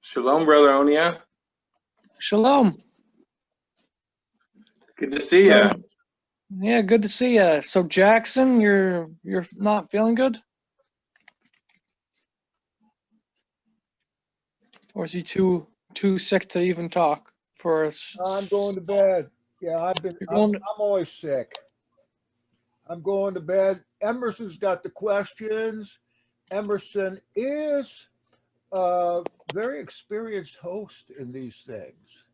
Shalom, Brother Onieu. Shalom. Good to see you. Yeah, good to see you. So Jackson, you're not feeling good? Or is he too sick to even talk for us? I'm going to bed. Yeah, I'm always sick. I'm going to bed. Emerson's got the questions. Emerson is a very experienced host in these things,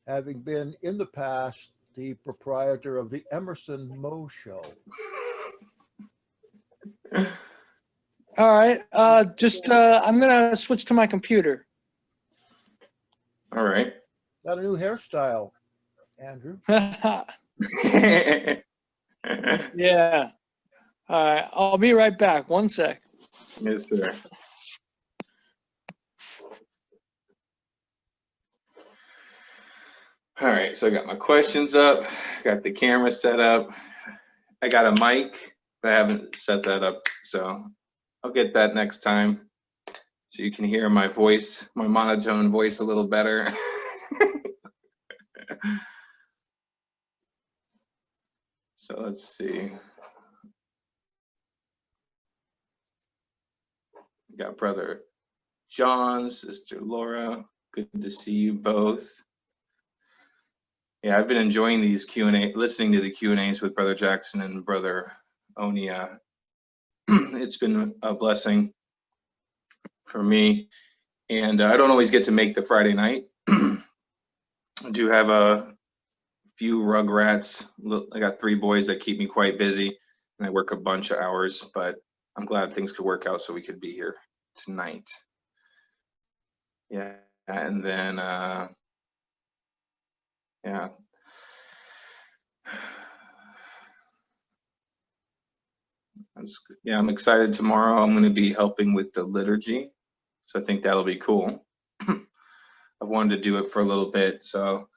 having been in the past the proprietor of the Emerson Moe show. All right. I'm gonna switch to my computer. All right. Got a new hairstyle, Andrew. Yeah. All right. I'll be right back. One sec. Yes, sir. All right, so I got my questions up, got the camera set up. I got a mic, but I haven't set that up, so I'll get that next time so you can hear my voice, my monotone voice a little better. So let's see. Got Brother John, Sister Laura. Good to see you both. Yeah, I've been enjoying these Q&A, listening to the Q&As with Brother Jackson and Brother Onieu. It's been a blessing for me, and I don't always get to make the Friday night. I do have a few rugrats. I got 3 boys that keep me quite busy, and I work a bunch of hours, but I'm glad things could work out so we could be here tonight. Yeah, and then yeah. Yeah, I'm excited. Tomorrow I'm going to be helping with the liturgy, so I think that'll be cool. I've wanted to do it for a little bit, so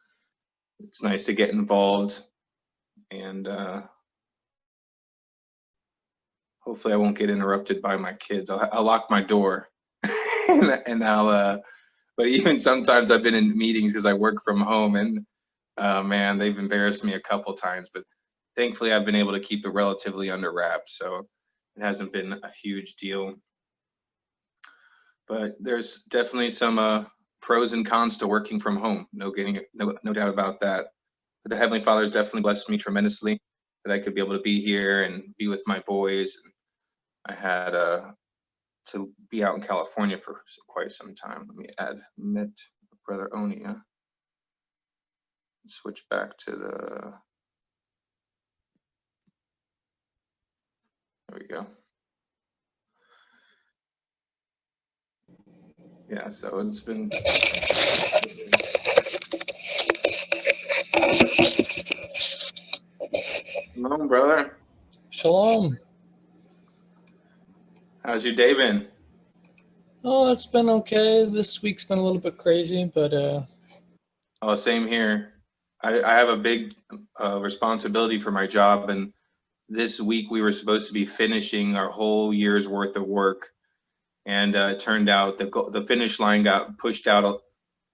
it's nice to get involved, and hopefully I won't get interrupted by my kids. I'll lock my door, and I'll. But even sometimes I've been in meetings because I work from home, and man, they've embarrassed me a couple times. But thankfully, I've been able to keep it relatively under wraps, so it hasn't been a huge deal. But there's definitely some pros and cons to working from home. No doubt about that. But the Heavenly Father has definitely blessed me tremendously that I could be able to be here and be with my boys. I had to be out in California for quite some time. Let me admit Brother Onieu. Switch back to the. There we go. Yeah, so it's been. Shalom, brother. Shalom. How's your day been? Oh, it's been okay. This week's been a little bit crazy, but Oh, same here. I have a big responsibility for my job, and this week we were supposed to be finishing our whole year's worth of work, and it turned out the finish line got pushed out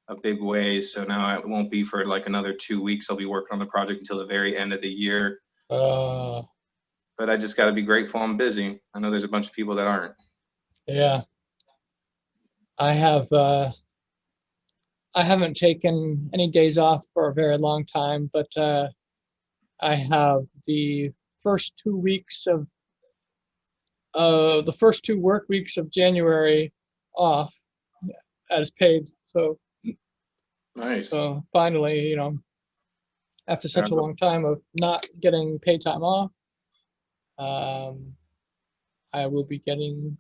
a big ways. So now it won't be for like another 2 weeks. I'll be working on the project until the very end of the year. But I just got to be grateful I'm busy. I know there's a bunch of people that aren't. Yeah. I haven't taken any days off for a very long time, but I have the first 2 weeks of the first 2 work weeks of January off as paid. So Nice. So finally, after such a long time of not getting paid time off, I will be getting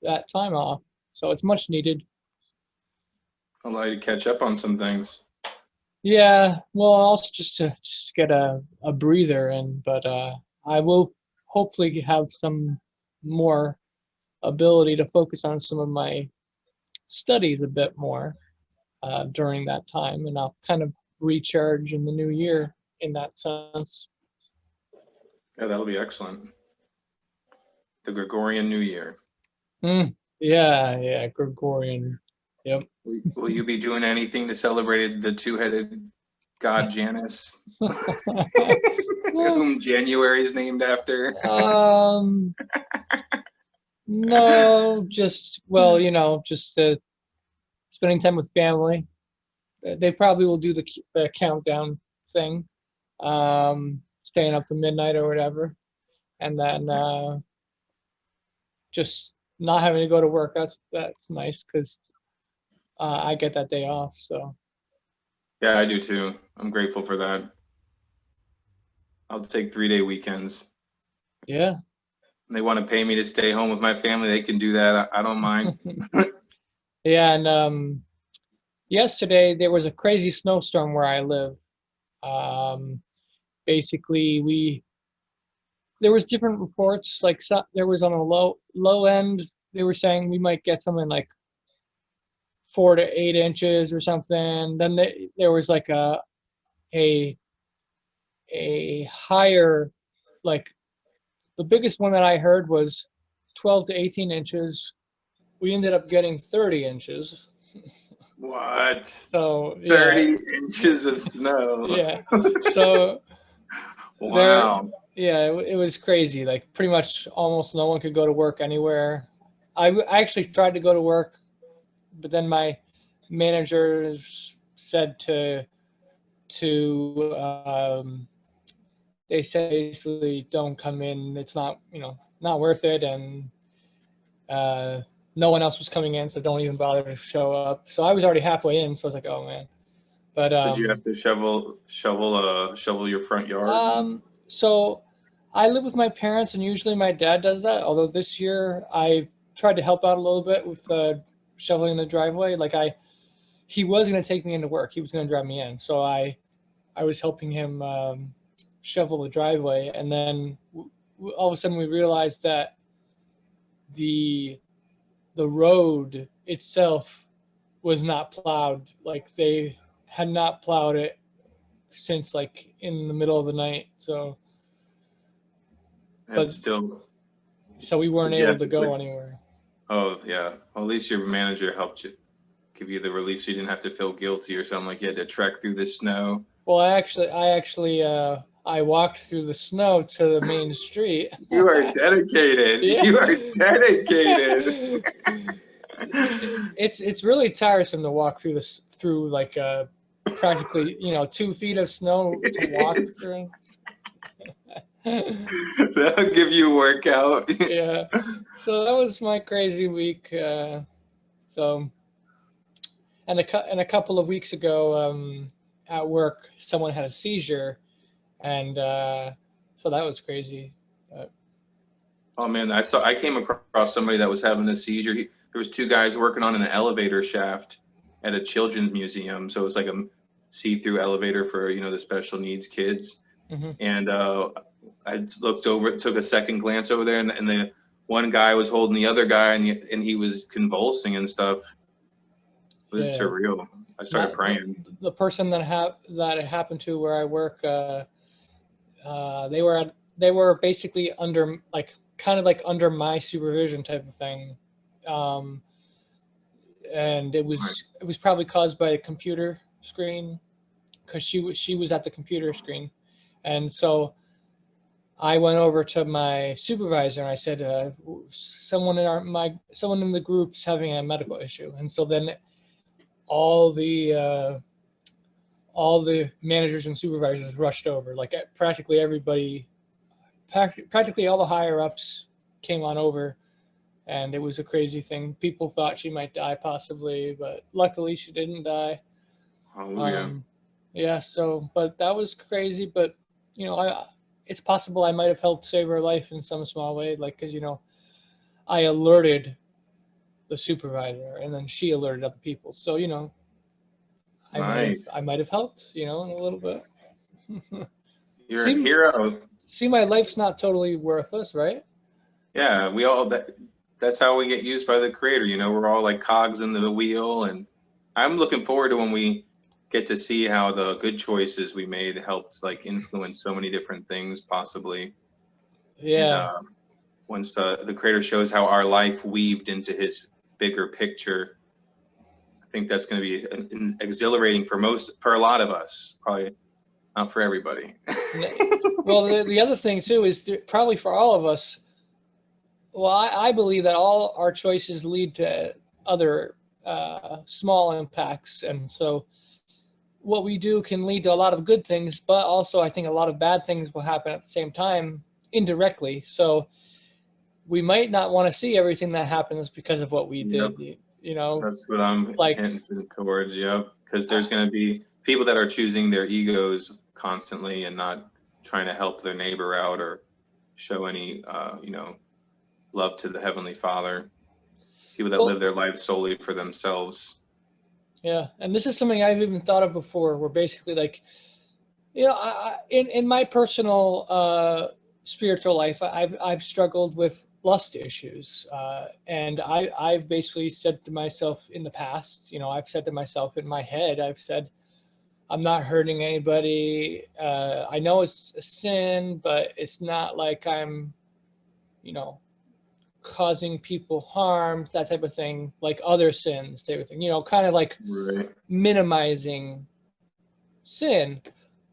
that time off. So it's much needed. Allow you to catch up on some things. Yeah, well, also just to get a breather in, but I will hopefully have some more ability to focus on some of my studies a bit more during that time, and I'll kind of recharge in the new year in that sense. Yeah, that'll be excellent. The Gregorian New Year. Yeah, Gregorian. Yep. Will you be doing anything to celebrate the two-headed god Janus, whom January is named after? No, just, well, just spending time with family. They probably will do the countdown thing, staying up to midnight or whatever, and then just not having to go to work. That's nice because I get that day off. So Yeah, I do too. I'm grateful for that. I'll take 3-day weekends. yeah. They want to pay me to stay home with my family, they can do that. I don't mind. Yeah, and yesterday there was a crazy snowstorm where I live. Basically, there was different reports. Like there was on a low end, they were saying we might get something like 4 to 8 inches or something. Then there was like a higher, like the biggest one that I heard was 12 to 18 inches. We ended up getting 30 inches. What? So yeah, 30 inches of snow. yeah. So wow. it was crazy. Like pretty much almost no one could go to work anywhere. I actually tried to go to work, but then my managers said they said basically don't come in. It's not not worth it, and no one else was coming in, so don't even bother to show up. So I was already halfway in, so I was like, oh man. But Did you have to shovel your front yard? So I live with my parents, and usually my dad does that. Although this year I've tried to help out a little bit with shoveling the driveway. Like he was going to take me into work. He was going to drive me in, so I was helping him shovel the driveway, and then all of a sudden we realized that the road itself was not plowed. Like they had not plowed it since like in the middle of the night. So And still, so we weren't you able have to to go put- anywhere. Oh yeah. Well, at least your manager helped you, give you the relief, so you didn't have to feel guilty or something like you had to trek through the snow. Well, I walked through the snow to the main street. You are dedicated. Yeah. You are dedicated. It's really tiresome to walk through like practically 2 feet of snow to walk through. That'll give you a workout. Yeah. So that was my crazy week. So, and a couple of weeks ago, at work, someone had a seizure, and so that was crazy. Oh man, I came across somebody that was having a seizure. There was 2 guys working on an elevator shaft at a children's museum. So it was like a see-through elevator for the special needs kids. Mhm. And I looked over, took a second glance over there, and the one guy was holding the other guy, and he was convulsing and stuff. It was Yeah. surreal. I started praying. The person that it happened to where I work, they were basically under kind of like under my supervision type of thing, and it was probably caused by a computer screen, because she was at the computer screen, and so I went over to my supervisor and I said, someone in the group's having a medical issue, and so then all the managers and supervisors rushed over. Like practically everybody, practically all the higher ups came on over, and it was a crazy thing. People thought she might die possibly, but luckily she didn't die. Hallelujah. Yeah. So, but that was crazy. But it's possible I might have helped save her life in some small way, like because I alerted the supervisor, and then she alerted other people. So Nice. I might have helped, in a little bit. You're a hero. See, my life's not totally worthless, right? Yeah, that's how we get used by the Creator. We're all like cogs in the wheel, and I'm looking forward to when we get to see how the good choices we made helped like influence so many different things possibly. Yeah. And, once the Creator shows how our life weaved into His bigger picture, think that's going to be exhilarating for a lot of us, probably not for everybody. Well, the other thing too is probably for all of us. Well, I believe that all our choices lead to other small impacts, and so what we do can lead to a lot of good things, but also I think a lot of bad things will happen at the same time indirectly. So we might not want to see everything that happens because of what we did. You know, that's what I'm like hinting towards. Yep, because there's going to be people that are choosing their egos constantly and not trying to help their neighbor out or show any love to the Heavenly Father. People that live their lives solely for themselves. Yeah, and this is something I've even thought of before, where basically, like, in my personal spiritual life, I've struggled with lust issues, and I've basically said to myself in the past, I've said to myself in my head, I've said, I'm not hurting anybody. I know it's a sin, but it's not like I'm, causing people harm, that type of thing, like other sins, type of thing, kind of like minimizing sin.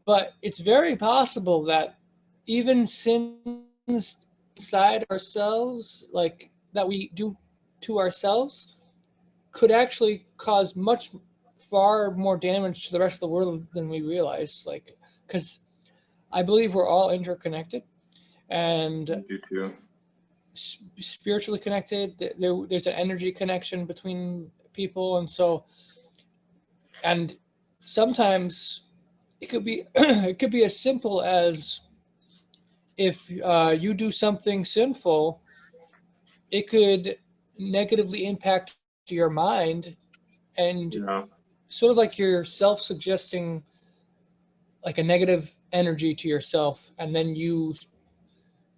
But it's very possible that even sins inside ourselves, like that we do to ourselves, could actually cause far more damage to the rest of the world than we realize. Like, because I believe we're all interconnected, and I do too. Spiritually connected. There's an energy connection between people, and sometimes it could be as simple as, if you do something sinful, it could negatively impact your mind, and sort of like you're self-suggesting like a negative energy to yourself, and then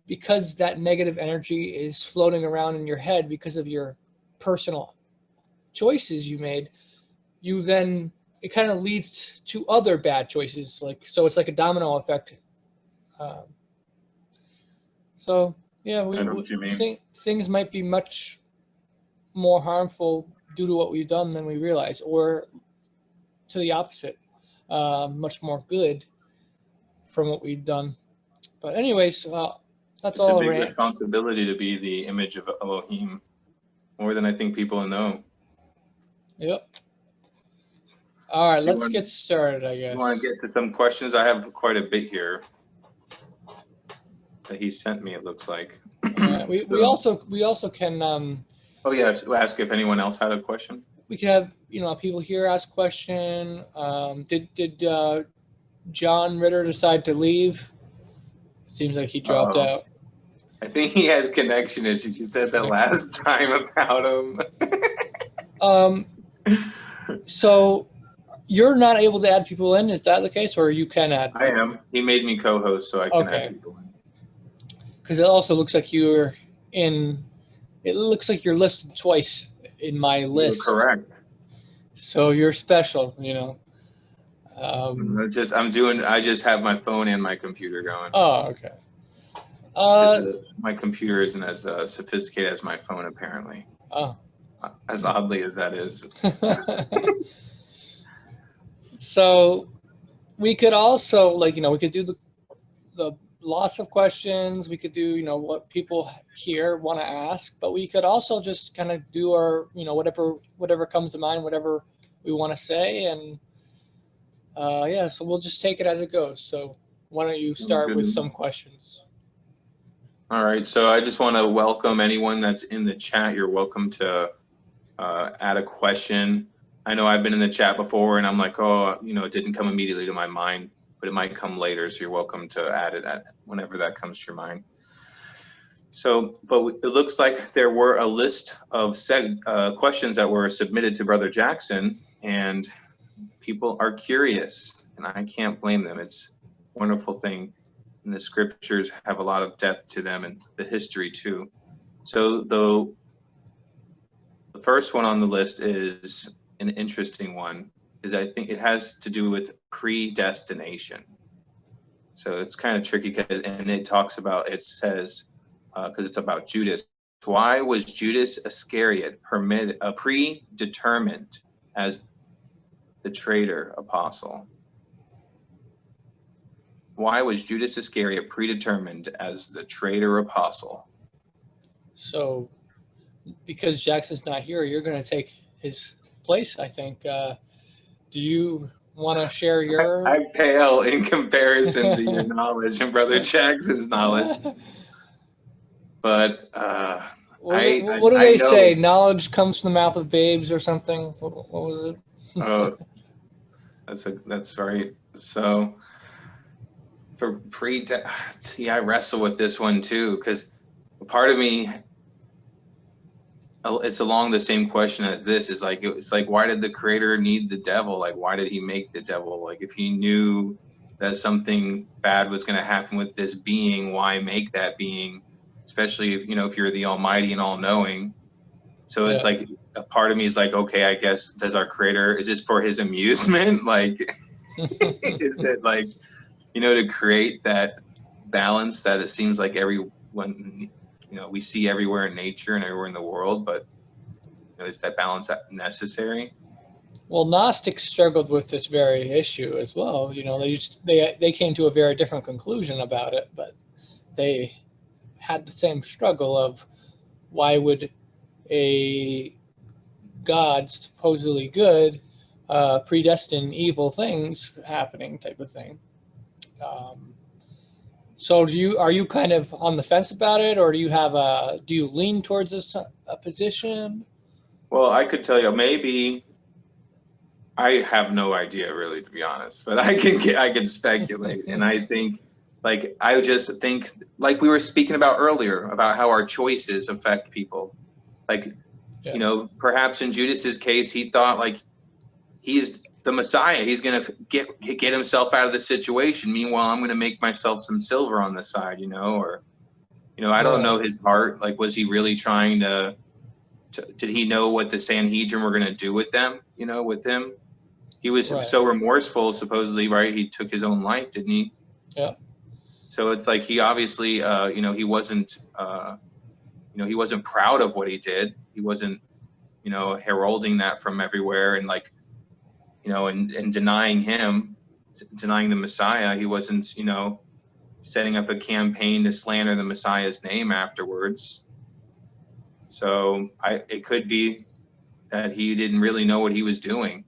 because that negative energy is floating around in your head because of your personal choices you made, it kind of leads to other bad choices. So it's like a domino effect. So yeah, I know what you mean. think things might be much more harmful due to what we've done than we realize, or to the opposite, much more good from what we've done. But anyways, that's all. It's a big responsibility to be the image of Elohim, more than I think people know. Yep. All right, let's get started, I guess. You want to get to some questions? I have quite a bit here that he sent me, it looks like. We also can oh yeah, ask if anyone else had a question. We can have people here ask question. Did John Ritter decide to leave? Seems like he dropped out. I think he has connection issues. You said that last time about him. So you're not able to add people in, is that the case, or you can add? I am. He made me co-host, so I can add people in. Because it also looks like you're in. It looks like you're listed twice in my list. You're correct. So you're special, I just have my phone and my computer going. Oh, okay. My computer isn't as sophisticated as my phone, apparently. Oh. As oddly as that is. So we could also, we could do the lots of questions. We could do, what people here want to ask, but we could also just kind of do our, whatever comes to mind, whatever we want to say. And so we'll just take it as it goes. So why don't you start with some questions? All right. So I just want to welcome anyone that's in the chat. You're welcome to add a question. I know I've been in the chat before and I'm like, it didn't come immediately to my mind, but it might come later. So you're welcome to add it whenever that comes to your mind. So, but it looks like there were a list of questions that were submitted to Brother Jackson, and people are curious, and I can't blame them. It's a wonderful thing. And the scriptures have a lot of depth to them, and the history too. So the first one on the list is an interesting one, is I think it has to do with predestination. So it's kind of tricky, and it says, because it's about Judas. Why was Judas Iscariot predetermined as the traitor apostle? Why was Judas Iscariot predetermined as the traitor apostle? So, because Jackson's not here, you're going to take his place, I think. Do you want to share your? I pale in comparison to your knowledge and Brother Jackson's knowledge. But What do I they know, say? Knowledge comes from the mouth of babes, or something. What was it? Oh, that's right. So for I wrestle with this one too, because part of me, it's along the same question as this. Is like, it's like, why did the creator need the devil? Like, why did he make the devil? Like, if he knew that something bad was going to happen with this being, why make that being? Especially if, if you're the Almighty and all-knowing. So it's like, a part of me is like, okay, I guess, does our creator, is this for his amusement? Like, is it like, to create that balance that it seems like everyone, we see everywhere in nature and everywhere in the world, but is that balance necessary? Well, Gnostics struggled with this very issue as well. They came to a very different conclusion about it, but they had the same struggle of why would a God supposedly good predestine evil things happening, type of thing. So are you kind of on the fence about it, or do you lean towards a position? Well, I could tell you, maybe, I have no idea really, to be honest, but I can speculate. And I think, I just think, like we were speaking about earlier, about how our choices affect people. Perhaps in Judas's case, he thought like he's the Messiah. He's going to get himself out of the situation. Meanwhile, I'm going to make myself some silver on the side, or, I don't know his heart. Like, was he really trying to did he know what the Sanhedrin were going to do with them, with him? He was so remorseful, supposedly, right? He took his own life, didn't he? Yeah. So it's like, he obviously, he wasn't, he wasn't proud of what he did. He wasn't, heralding that from everywhere and and denying the Messiah. He wasn't, setting up a campaign to slander the Messiah's name afterwards. So it could be that he didn't really know what he was doing.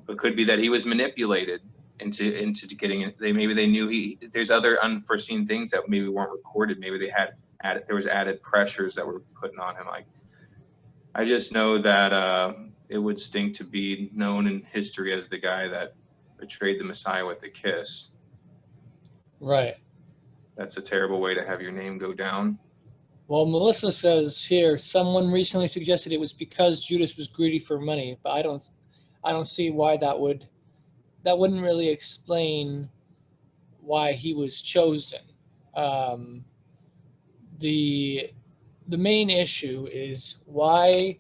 It could be that he was manipulated into getting it. Maybe they knew there's other unforeseen things that maybe weren't recorded. Maybe there was added pressures that were putting on him. I just know that it would stink to be known in history as the guy that betrayed the Messiah with a kiss. Right. That's a terrible way to have your name go down. Well, Melissa says here, someone recently suggested it was because Judas was greedy for money, but I don't see why that wouldn't really explain why he was chosen. The main issue is, why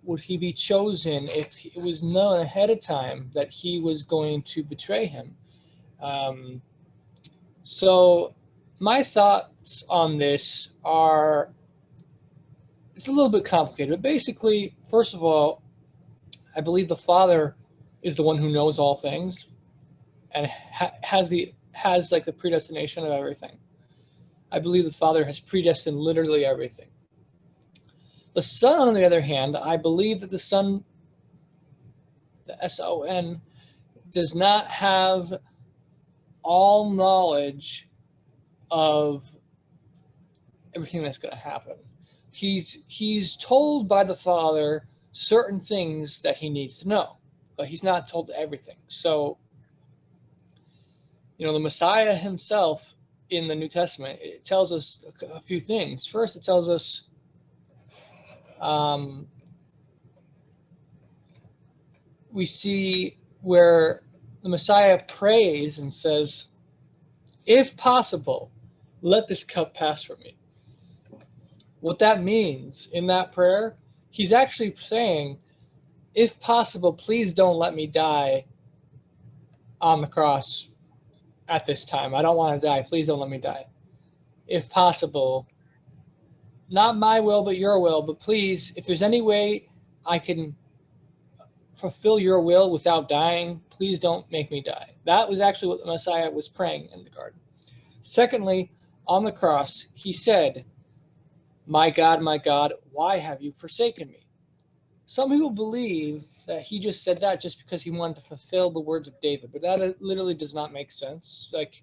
would he be chosen if it was known ahead of time that he was going to betray him? So my thoughts on this are, it's a little bit complicated, but basically, first of all, I believe the Father is the one who knows all things and has the predestination of everything. I believe the Father has predestined literally everything. The Son, on the other hand, I believe that the Son, the S-O-N, does not have all knowledge of everything that's going to happen. He's told by the Father certain things that he needs to know, but he's not told everything. So, the Messiah himself in the New Testament, it tells us a few things. First, it tells us we see where the Messiah prays and says, if possible, let this cup pass from me. What that means in that prayer, he's actually saying, if possible, please don't let me die on the cross at this time. I don't want to die. Please don't let me die. If possible, not my will, but your will. But please, if there's any way I can fulfill your will without dying. Please don't make me die. That was actually what the Messiah was praying in the garden. Secondly, on the cross, he said, my God, why have you forsaken me? Some people believe that he just said that just because he wanted to fulfill the words of David, but that literally does not make sense. Like,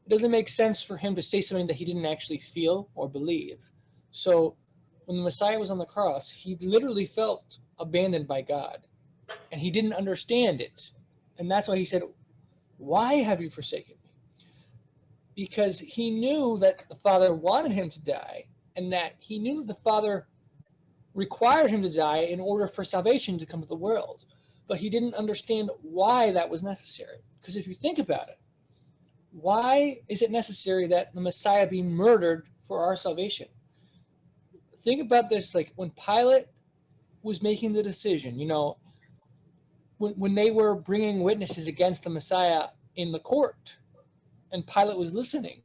it doesn't make sense for him to say something that he didn't actually feel or believe. So when the Messiah was on the cross, he literally felt abandoned by God, and he didn't understand it. And that's why he said, why have you forsaken me? Because he knew that the Father wanted him to die, and that he knew that the Father required him to die in order for salvation to come to the world. But he didn't understand why that was necessary. Because if you think about it, why is it necessary that the Messiah be murdered for our salvation? Think about this, like when Pilate was making the decision, you know, when they were bringing witnesses against the Messiah in the court, and Pilate was listening.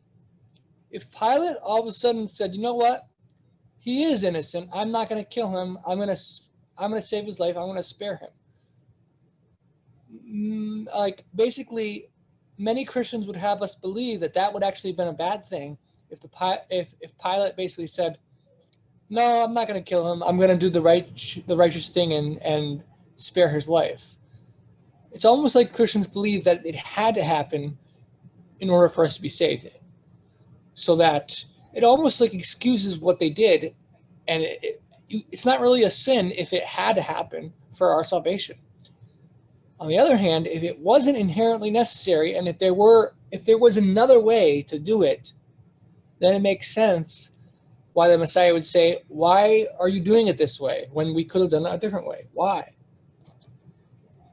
If Pilate all of a sudden said, you know what, he is innocent, I'm not going to kill him, I'm going to save his life, I'm going to spare him. Like, basically, many Christians would have us believe that that would actually have been a bad thing if Pilate basically said, no, I'm not going to kill him, I'm going to do the righteous thing and spare his life. It's almost like Christians believe that it had to happen in order for us to be saved. So that it almost like excuses what they did, and it's not really a sin if it had to happen for our salvation. On the other hand, if it wasn't inherently necessary, and if there was another way to do it, then it makes sense why the Messiah would say, why are you doing it this way when we could have done it a different way? Why?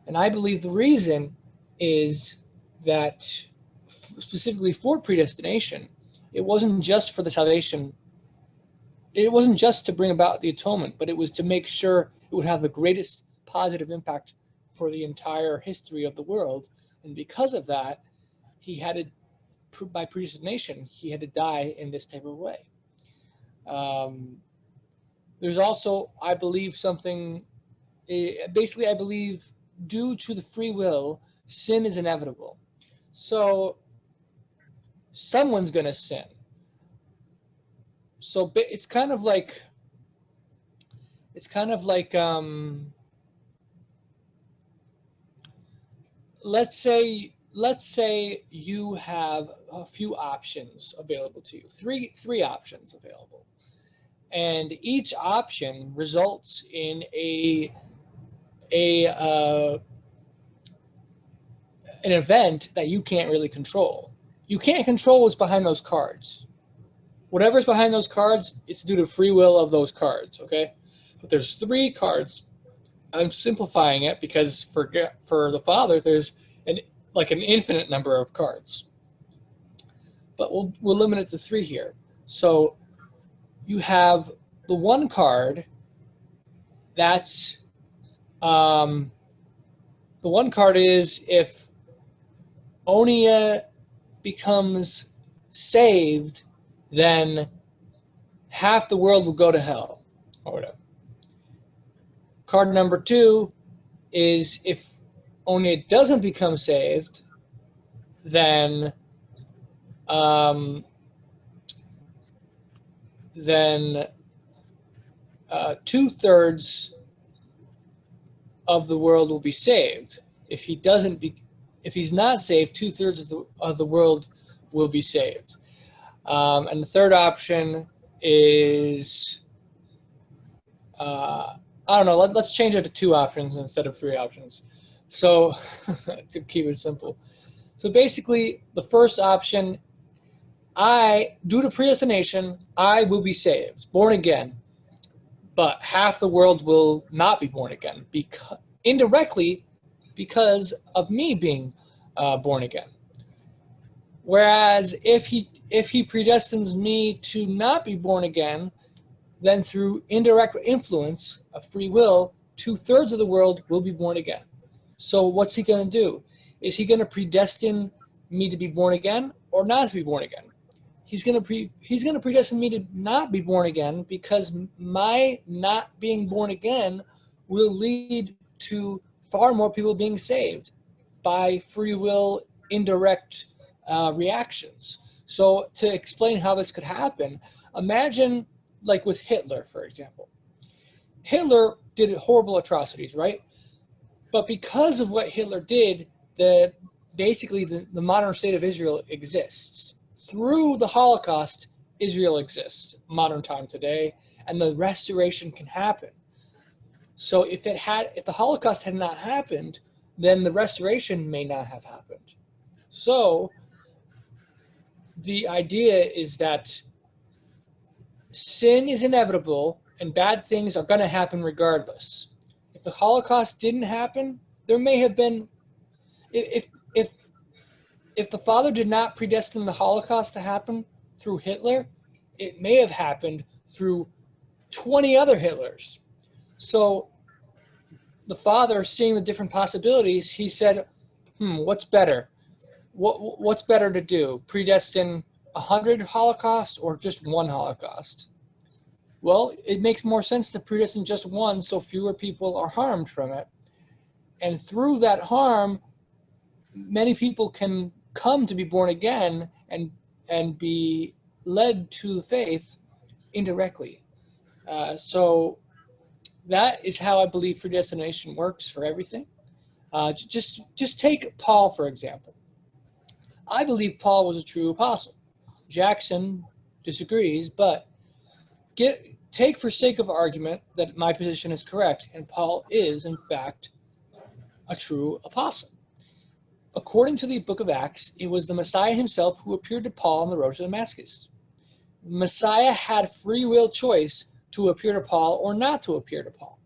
And I believe the reason is that specifically for predestination, it wasn't just for the salvation. It wasn't just to bring about the atonement, but it was to make sure it would have the greatest positive impact for the entire history of the world. And because of that, he had to, by predestination, he had to die in this type of way. There's also, I believe, something, basically, I believe due to the free will, sin is inevitable. So someone's going to sin. So it's kind of like let's say you have a few options available to you, three options available, and each option results in an event that you can't really control. You can't control what's behind those cards. Whatever's behind those cards, it's due to free will of those cards, okay? But there's three cards. I'm simplifying it because for the Father, there's an infinite number of cards. But we'll limit it to three here. So you have the one card that's the one card is if Onieu becomes saved, then half the world will go to hell, or whatever. Card number two is if Onieu doesn't become saved, then 2/3 of the world will be saved. If he's not saved, 2/3 of the world will be saved. And the third option is, I don't know, let's change it to 2 options instead of 3 options. So to keep it simple. So basically the first option, due to predestination, I will be saved, born again, but half the world will not be born again, indirectly because of me being born again. Whereas if he predestines me to not be born again, then through indirect influence of free will, 2/3 of the world will be born again. So what's he going to do? Is he going to predestine me to be born again or not to be born again? He's going to predestine me to not be born again, because my not being born again will lead to far more people being saved by free will, indirect reactions. So to explain how this could happen, imagine like with Hitler, for example. Hitler did horrible atrocities, right? But because of what Hitler did, basically the modern state of Israel exists. Through the Holocaust, Israel exists, modern time today, and the restoration can happen. So if the Holocaust had not happened, then the restoration may not have happened. So the idea is that sin is inevitable and bad things are going to happen regardless. If the Holocaust didn't happen, there may have been, if the Father did not predestine the Holocaust to happen through Hitler, it may have happened through 20 other Hitlers. So the Father, seeing the different possibilities, he said, what's better? What's better to do? Predestine 100 Holocausts or just one Holocaust? Well, it makes more sense to predestine just one so fewer people are harmed from it. And through that harm, many people can come to be born again and be led to the faith indirectly. So that is how I believe predestination works for everything. Just take Paul, for example. I believe Paul was a true apostle. Jackson disagrees, but take for sake of argument that my position is correct, and Paul is, in fact, a true apostle. According to the book of Acts, it was the Messiah himself who appeared to Paul on the road to Damascus. Messiah had free will choice to appear to Paul or not to appear to Paul.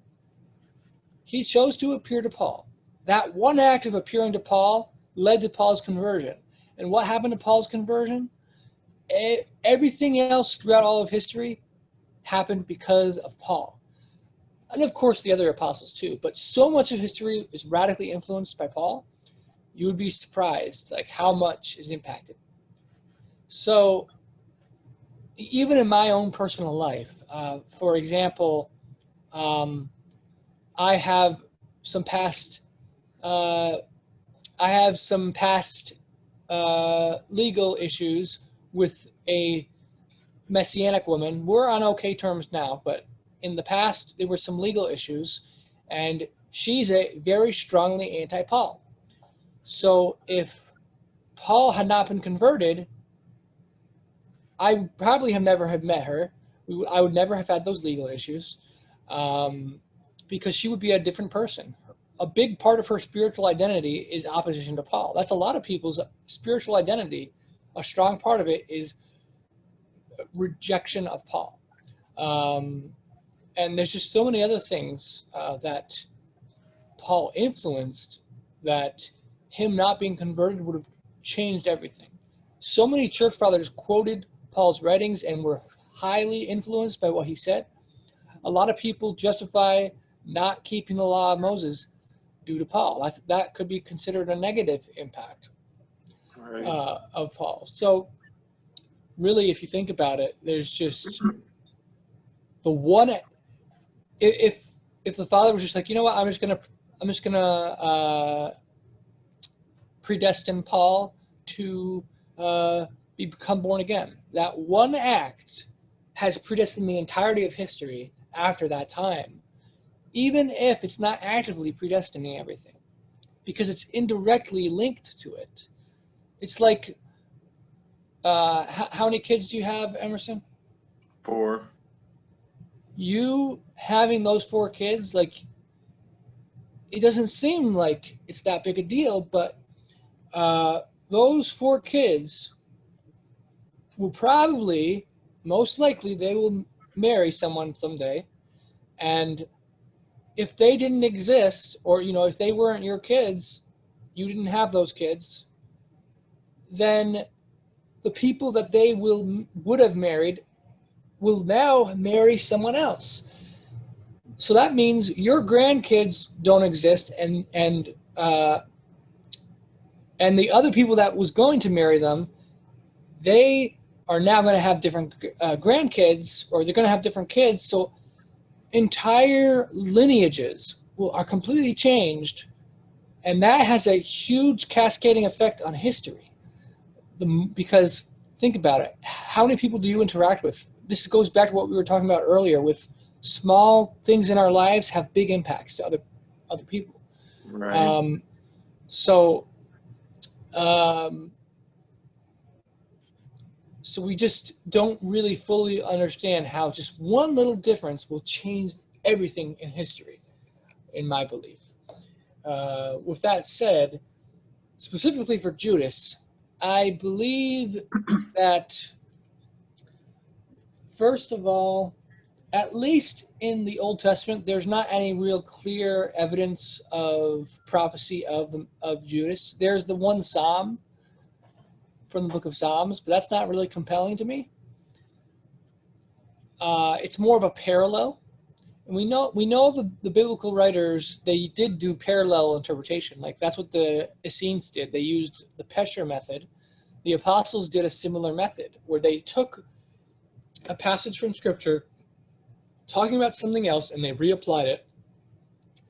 He chose to appear to Paul. That one act of appearing to Paul led to Paul's conversion. And what happened to Paul's conversion? Everything else throughout all of history happened because of Paul. And of course the other apostles too, but so much of history is radically influenced by Paul, you would be surprised like how much is impacted. So even in my own personal life, for example, I have some past legal issues with a Messianic woman. We're on okay terms now, but in the past there were some legal issues, and she's a very strongly anti-Paul. So if Paul had not been converted, I probably have never have met her. I would never have had those legal issues because she would be a different person. A big part of her spiritual identity is opposition to Paul. That's a lot of people's spiritual identity. A strong part of it is rejection of Paul. And there's just so many other things that Paul influenced that him not being converted would have changed everything. So many church fathers quoted Paul's writings and were highly influenced by what he said. A lot of people justify not keeping the law of Moses due to Paul. That could be considered a negative impact of Paul. So really, if you think about it, there's just the one. If the Father was just like, you know what, I'm just gonna predestine Paul to become born again. That one act has predestined the entirety of history after that time, even if it's not actively predestining everything, because it's indirectly linked to it. It's like, how many kids do you have, Emerson? 4. You having those 4 kids, like, it doesn't seem like it's that big a deal, but those 4 kids will probably, most likely, they will marry someone someday. And if they didn't exist, or, if they weren't your kids, you didn't have those kids, then the people that they would have married will now marry someone else. So that means your grandkids don't exist, and the other people that was going to marry them, they are now going to have different grandkids, or they're going to have different kids. So entire lineages are completely changed, and that has a huge cascading effect on history. Because think about it, how many people do you interact with? This goes back to what we were talking about earlier with small things in our lives have big impacts to other people. Right. So we just don't really fully understand how just one little difference will change everything in history, in my belief. With that said, specifically for Judas, I believe that, first of all, at least in the Old Testament, there's not any real clear evidence of prophecy of Judas. There's the one Psalm from the book of Psalms, but that's not really compelling to me. It's more of a parallel. And we know the biblical writers, they did do parallel interpretation. Like that's what the Essenes did. They used the Pesher method. The apostles did a similar method where they took a passage from scripture talking about something else and they reapplied it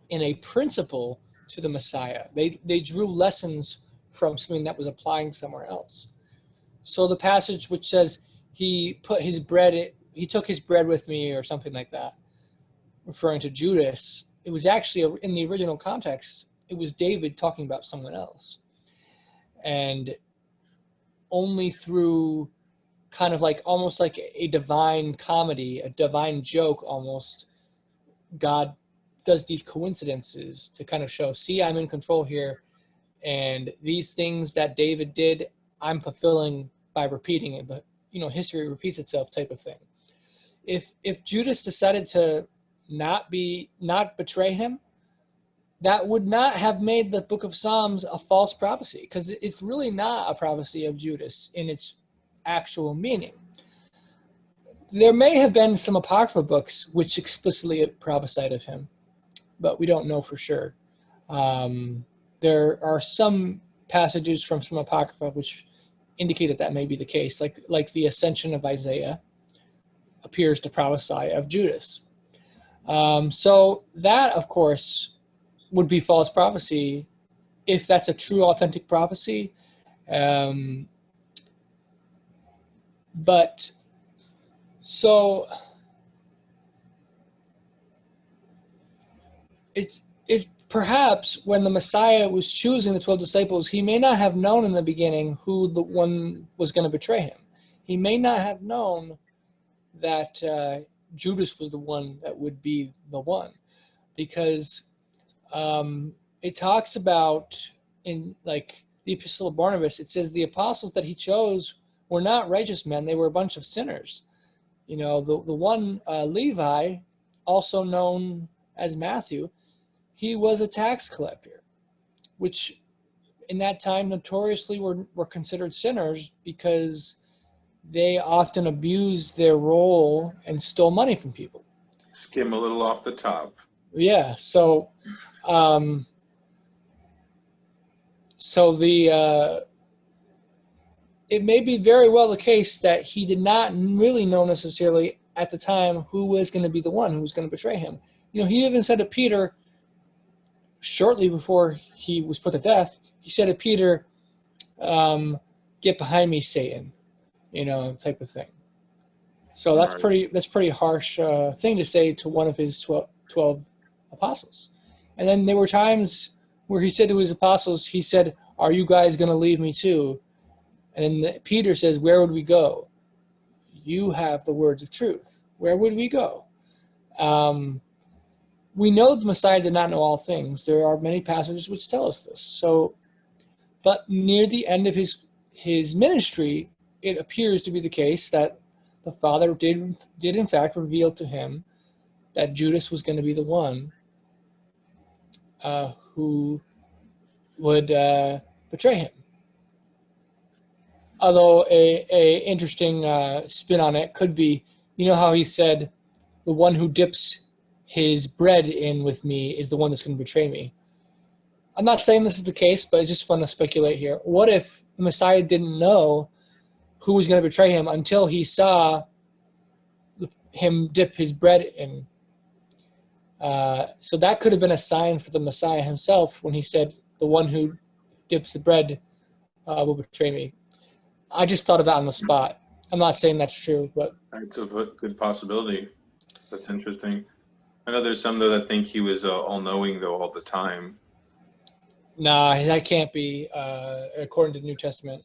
in a principle to the Messiah. They drew lessons from something that was applying somewhere else. So the passage which says he took his bread with me or something like that, referring to Judas, it was actually, in the original context, it was David talking about someone else. And only through kind of like almost like a divine comedy, a divine joke almost, God does these coincidences to kind of show, see, I'm in control here, and these things that David did, I'm fulfilling by repeating it. But history repeats itself, type of thing. If Judas decided to not betray him, that would not have made the book of Psalms a false prophecy, because it's really not a prophecy of Judas in its actual meaning. There may have been some apocryphal books which explicitly prophesied of him, but we don't know for sure. There are some passages from some apocrypha which indicate that may be the case, like the ascension of Isaiah appears to prophesy of Judas. So that, of course, would be false prophecy if that's a true, authentic prophecy. But so it's perhaps when the Messiah was choosing the 12 disciples, he may not have known in the beginning who the one was going to betray him. He may not have known that Judas was the one that would be the one, because it talks about in like the Epistle of Barnabas, it says the apostles that he chose were not righteous men; they were a bunch of sinners. The one Levi, also known as Matthew, he was a tax collector, which in that time notoriously were considered sinners because they often abused their role and stole money from people. Skim a little off the top. Yeah. So it may be very well the case that he did not really know necessarily at the time who was going to be the one who was going to betray him. He even said to Peter, shortly before he was put to death, he said to Peter, "Get behind me, Satan," type of thing. So that's pretty harsh thing to say to one of his 12 apostles. And then there were times where he said to his apostles, he said, "Are you guys going to leave me too?" And then Peter says, "Where would we go? You have the words of truth. Where would we go?" We know the Messiah did not know all things. There are many passages which tell us this. So, but near the end of his ministry, it appears to be the case that the Father did in fact reveal to him that Judas was going to be the one who would betray him. Although a interesting spin on it could be, how he said, the one who dips his bread in with me is the one that's going to betray me. I'm not saying this is the case, but it's just fun to speculate here. What if the Messiah didn't know who was going to betray him until he saw him dip his bread in? So that could have been a sign for the Messiah himself when he said, "The one who dips the bread will betray me." I just thought of that on the spot. I'm not saying that's true, but It's a good possibility. That's interesting. I know there's some though that think he was all-knowing though all the time. nah, that can't be according to the New Testament.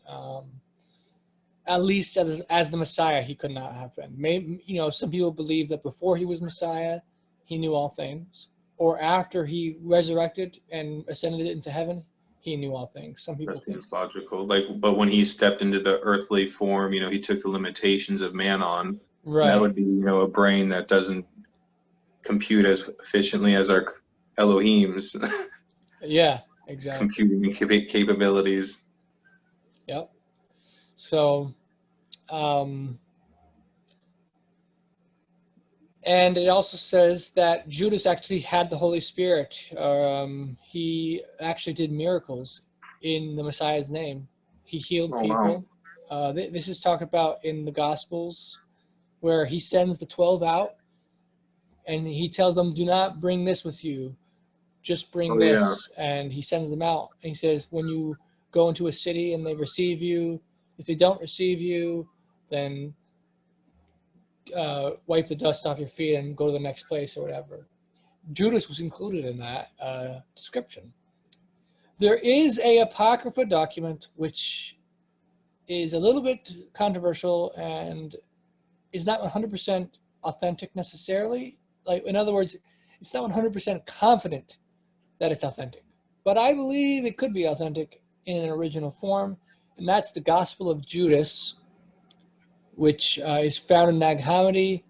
At least as the Messiah, he could not have been. Maybe, some people believe that before he was Messiah, he knew all things, or after he resurrected and ascended into heaven, he knew all things. Some people That think. seems logical. But when he stepped into the earthly form, he took the limitations of man on. Right. That would be, a brain that doesn't compute as efficiently as our Elohim's Yeah, exactly. computing capabilities. Yep. So, and it also says that Judas actually had the Holy Spirit. He actually did miracles in the Messiah's name. He healed people. Wow. This is talked about in the Gospels, where he sends the 12 out, and he tells them, "Do not bring this with you, just bring this." Yeah. And he sends them out. And he says, when you go into a city and they receive you, if they don't receive you, then wipe the dust off your feet and go to the next place or whatever. Judas was included in that description. There is a Apocrypha document which is a little bit controversial and is not 100% authentic necessarily. Like, in other words, it's not 100% confident that it's authentic, but I believe it could be authentic in an original form, and that's the Gospel of Judas, which is found in Nag Hammadi.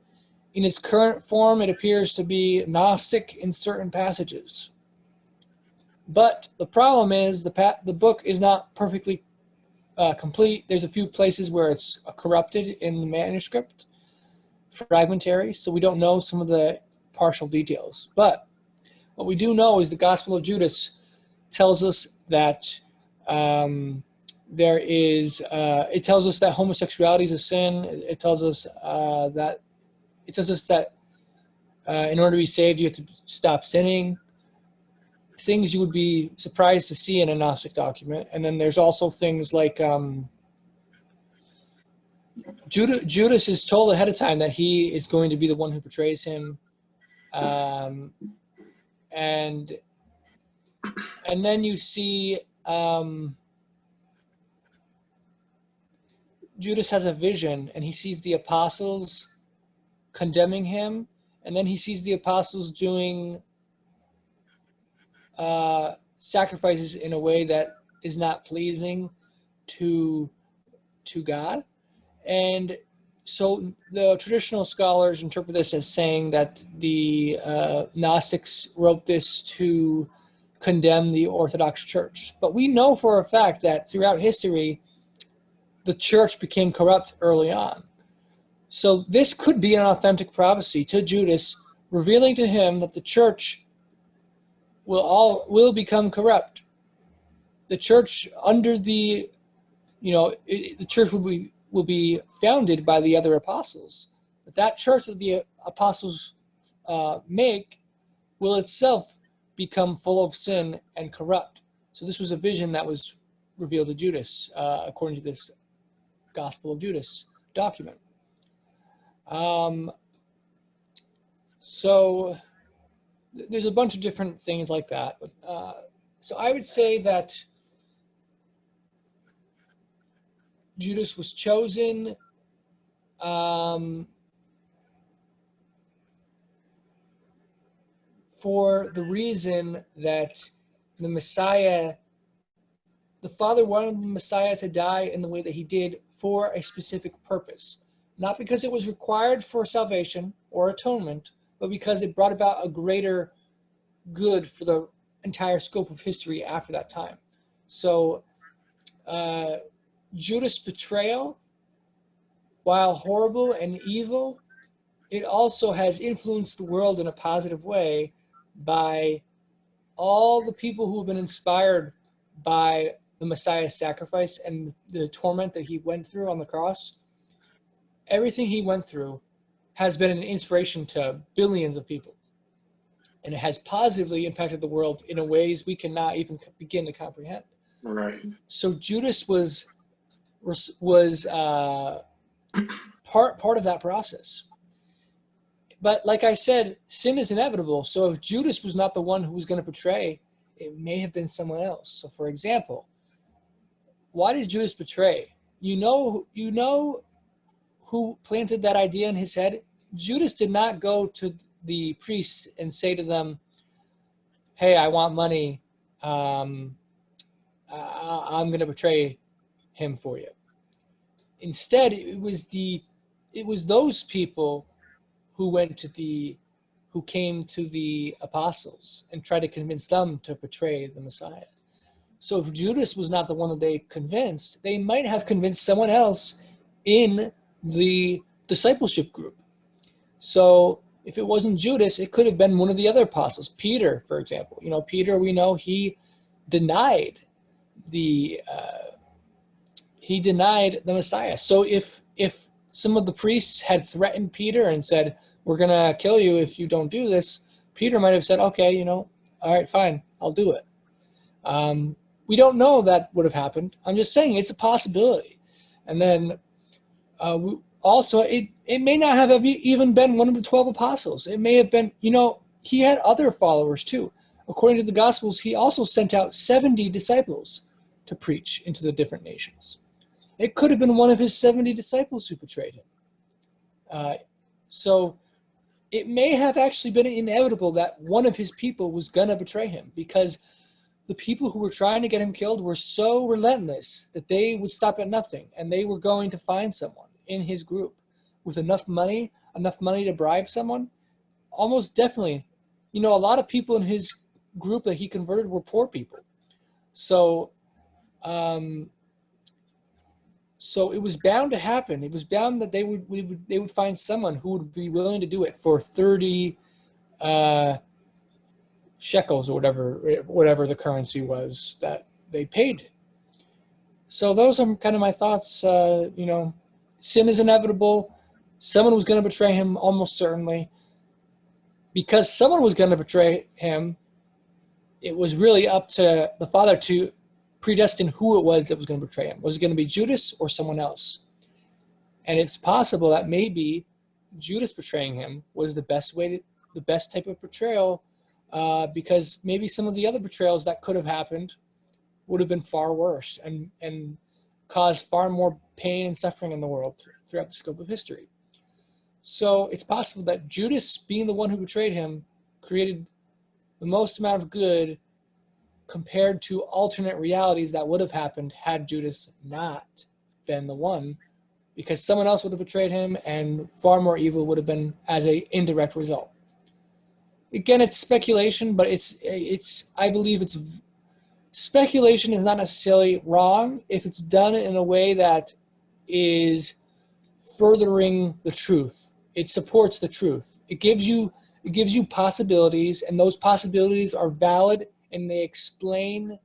In its current form, it appears to be Gnostic in certain passages. But the problem is the book is not perfectly complete. There's a few places where it's corrupted in the manuscript, fragmentary, so we don't know some of the partial details. But what we do know is the Gospel of Judas tells us that it tells us that homosexuality is a sin. It tells us that in order to be saved, you have to stop sinning. Things you would be surprised to see in a Gnostic document. And then there's also things like Judas is told ahead of time that he is going to be the one who betrays him. And then you see Judas has a vision, and he sees the apostles condemning him, and then he sees the apostles doing sacrifices in a way that is not pleasing to God. And so the traditional scholars interpret this as saying that the Gnostics wrote this to condemn the Orthodox Church. But we know for a fact that throughout history, the church became corrupt early on. So this could be an authentic prophecy to Judas, revealing to him that the church will become corrupt. The church under the church will be founded by the other apostles. But that church that the apostles make will itself become full of sin and corrupt. So this was a vision that was revealed to Judas, according to this Gospel of Judas document. So there's a bunch of different things like that. So I would say that Judas was chosen for the reason that the Messiah, the Father wanted the Messiah to die in the way that he did for a specific purpose. Not because it was required for salvation or atonement, but because it brought about a greater good for the entire scope of history after that time. So Judas' betrayal, while horrible and evil, it also has influenced the world in a positive way by all the people who have been inspired by the Messiah's sacrifice and the torment that he went through on the cross. Everything he went through has been an inspiration to billions of people. and it has positively impacted the world in a ways we cannot even begin to comprehend. Right. So Judas was part of that process. But like I said, sin is inevitable. So if Judas was not the one who was going to betray, it may have been someone else. So for example, why did Judas betray? You know who planted that idea in his head? Judas did not go to the priest and say to them, hey, I want money. I'm going to betray him for you. Instead, it was those people who came to the apostles and tried to convince them to betray the Messiah. So if Judas was not the one that they convinced, they might have convinced someone else in the discipleship group. So if it wasn't Judas, it could have been one of the other apostles. Peter, for example. Peter, we know he denied the Messiah. So if some of the priests had threatened Peter and said, we're going to kill you if you don't do this, Peter might have said, okay, all right, fine, I'll do it. We don't know that would have happened. I'm just saying it's a possibility. And then also, it may not have even been one of the 12 apostles. It may have been, he had other followers too. According to the Gospels, he also sent out 70 disciples to preach into the different nations. It could have been one of his 70 disciples who betrayed him. So it may have actually been inevitable that one of his people was going to betray him, because the people who were trying to get him killed were so relentless that they would stop at nothing, and they were going to find someone in his group with enough money to bribe someone. Almost definitely, a lot of people in his group that he converted were poor people. So it was bound to happen. It was bound that they would find someone who would be willing to do it for 30 shekels or whatever the currency was that they paid. So those are kind of my thoughts. Sin is inevitable. Someone was going to betray him almost certainly. Because someone was going to betray him, it was really up to the Father to predestine who it was that was going to betray him. Was it going to be Judas or someone else? And it's possible that maybe Judas betraying him was the best type of betrayal, because maybe some of the other betrayals that could have happened would have been far worse and caused far more pain and suffering in the world throughout the scope of history. So it's possible that Judas, being the one who betrayed him, created the most amount of good compared to alternate realities that would have happened had Judas not been the one, because someone else would have betrayed him and far more evil would have been as an indirect result. Again, it's speculation, but I believe speculation is not necessarily wrong if it's done in a way that is furthering the truth. It supports the truth. It gives you possibilities, and those possibilities are valid, and they explain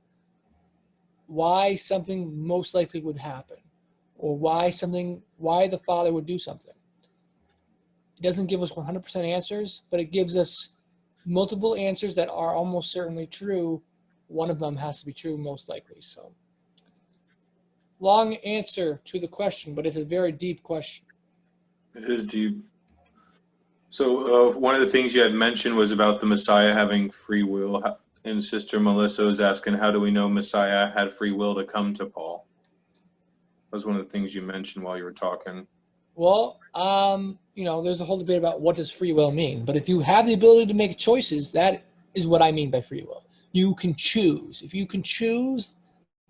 why something most likely would happen, or why the Father would do something. It doesn't give us 100% answers, but it gives us multiple answers that are almost certainly true. One of them has to be true, most likely. So, long answer to the question, but it's a very deep question. It is deep. So one of the things you had mentioned was about the Messiah having free will. And Sister Melissa was asking, how do we know Messiah had free will to come to Paul? That was one of the things you mentioned while you were talking. Well, there's a whole debate about what does free will mean. But if you have the ability to make choices, that is what I mean by free will. You can choose. If you can choose,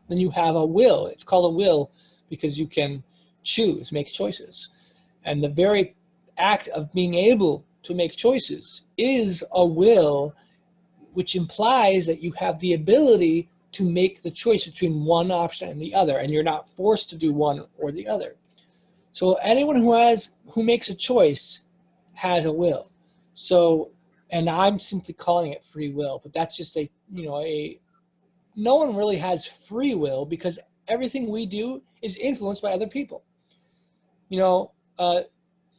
then you have a will. It's called a will because you can choose, make choices. And the very act of being able to make choices is a will, which implies that you have the ability to make the choice between one option and the other, and you're not forced to do one or the other. So anyone who makes a choice has a will. So, and I'm simply calling it free will, but that's just no one really has free will because everything we do is influenced by other people.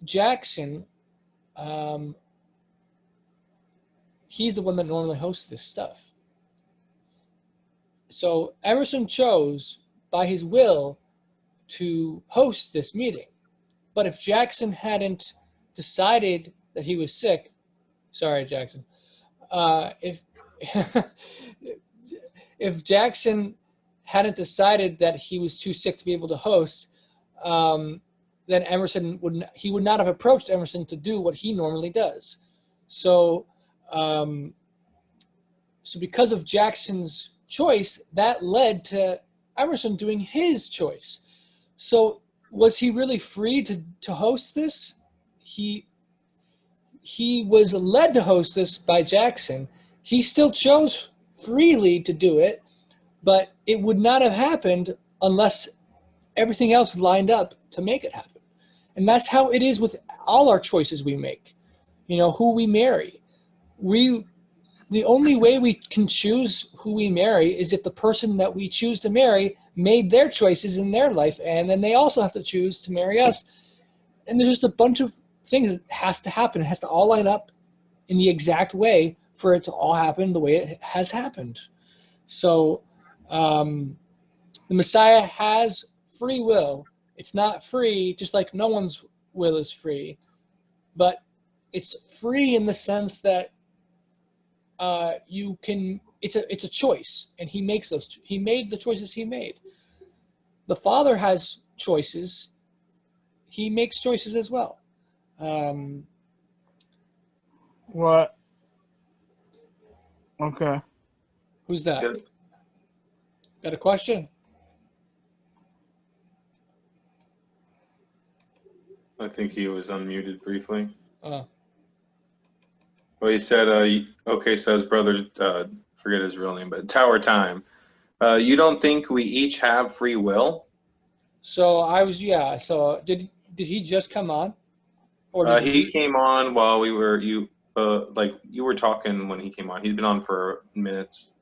Jackson, he's the one that normally hosts this stuff. So Emerson chose by his will to host this meeting. But if Jackson hadn't decided that he was sick, sorry, Jackson, if if Jackson hadn't decided that he was too sick to be able to host, then Emerson would not have approached Emerson to do what he normally does. So, so because of Jackson's choice, that led to Emerson doing his choice. So was he really free to host this? He was led to host this by Jackson. He still chose freely to do it, but it would not have happened unless everything else lined up to make it happen. And that's how it is with all our choices we make. You know, who we marry. The only way we can choose who we marry is if the person that we choose to marry made their choices in their life, and then they also have to choose to marry us. And there's just a bunch of things that has to happen. It has to all line up in the exact way for it to all happen the way it has happened. So the Messiah has free will. It's not free, just like no one's will is free, but it's free in the sense that you can. It's a choice, and he makes those. He made the choices he made. The Father has choices. He makes choices as well. What? Okay. Who's that? Good. Got a question? I think he was unmuted briefly. Oh. Well, he said, okay, so his brother, forget his real name, but Tower Time. You don't think we each have free will? So I was, yeah. So did he just come on? Or did he came on while we were, you were talking when he came on. He's been on for minutes.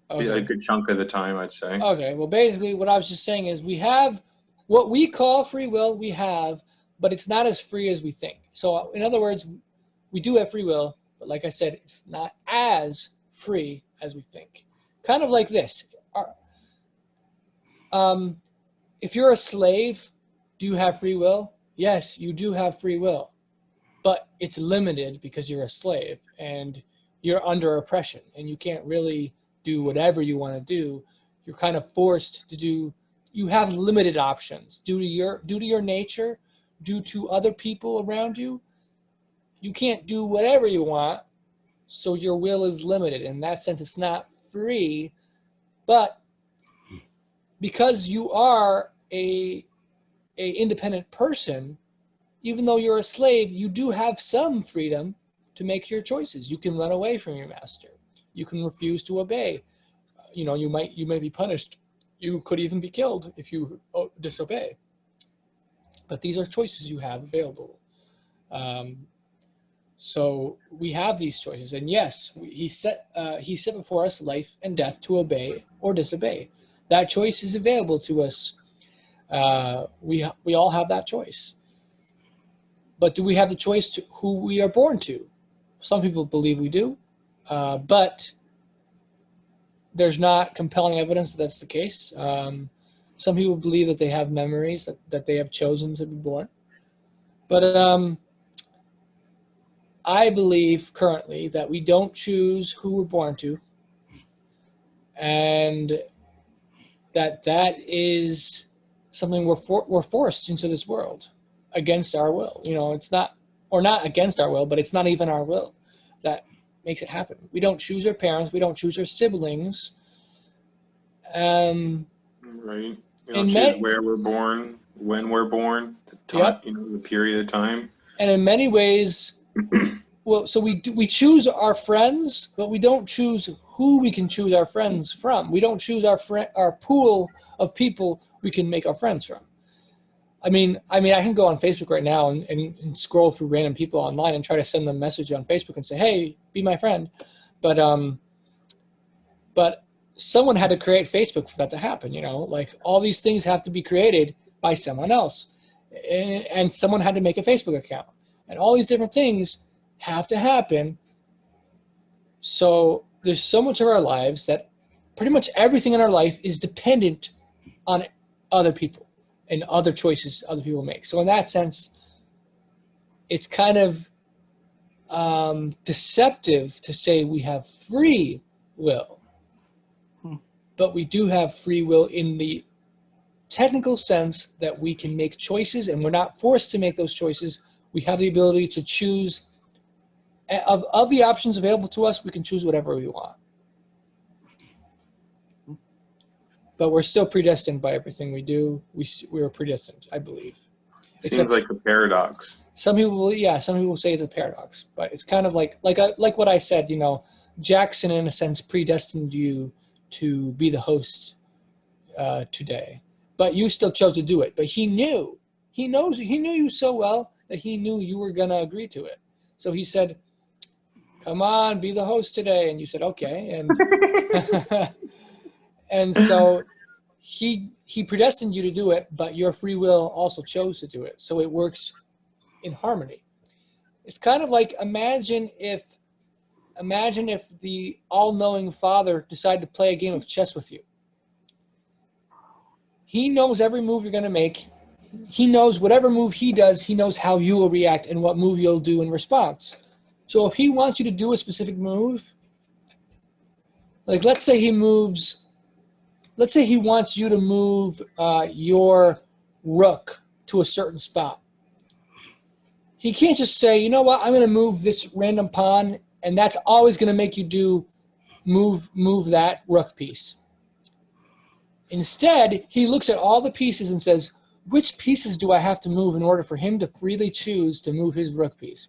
Okay. A good chunk of the time, I'd say. Okay, well, basically what I was just saying is we have what we call free will, we have, but it's not as free as we think. So in other words, we do have free will, but like I said, it's not as free as we think. Kind of like this. If you're a slave, do you have free will? Yes, you do have free will, but it's limited because you're a slave and you're under oppression and you can't really do whatever you want to do. You're kind of forced to do. You have limited options due to your nature, due to other people around you. You can't do whatever you want, so your will is limited. In that sense, it's not free, but because you are a independent person, even though you're a slave, you do have some freedom to make your choices. You can run away from your master. You can refuse to obey. You may be punished. You could even be killed if you disobey. But these are choices you have available. So we have these choices, and yes, he set before us life and death to obey or disobey. That choice is available to us. We all have that choice. But do we have the choice to who we are born to? Some people believe we do, but there's not compelling evidence that that's the case. Some people believe that they have memories, that they have chosen to be born. But I believe currently that we don't choose who we're born to, and that is something we're forced into this world against our will. It's not, or not against our will, but it's not even our will that makes it happen. We don't choose our parents. We don't choose our siblings. Right. We don't choose where we're born, when we're born, the time, Yep. The period of time. And in many ways, well, so we choose our friends, but we don't choose who we can choose our friends from. We don't choose our pool of people we can make our friends from. I mean, I can go on Facebook right now and scroll through random people online and try to send them a message on Facebook and say, hey, be my friend. But someone had to create Facebook for that to happen, like all these things have to be created by someone else. And someone had to make a Facebook account. And all these different things have to happen So there's so much of our lives that pretty much everything in our life is dependent on other people and other choices other people make. So in that sense, it's kind of deceptive to say we have free will, but we do have free will in the technical sense that we can make choices, and we're not forced to make those choices. We have the ability to choose. Of the options available to us, we can choose whatever we want. But we're still predestined by everything we do. We are predestined, I believe. Seems like a paradox. Some people will say it's a paradox, but it's kind of like what I said. You know, Jackson in a sense predestined you to be the host today, but you still chose to do it. But he knew you so well that he knew you were gonna agree to it. So he said, "Come on, be the host today," and you said, "Okay." And and so he predestined you to do it, but your free will also chose to do it. So it works in harmony. It's kind of like imagine if the all-knowing Father decided to play a game of chess with you. He knows every move you're going to make. He knows whatever move he does, he knows how you will react and what move you'll do in response. So if he wants you to do a specific move, like let's say he wants you to move your rook to a certain spot. He can't just say, you know what, I'm going to move this random pawn, and that's always going to make you move that rook piece. Instead, he looks at all the pieces and says, which pieces do I have to move in order for him to freely choose to move his rook piece?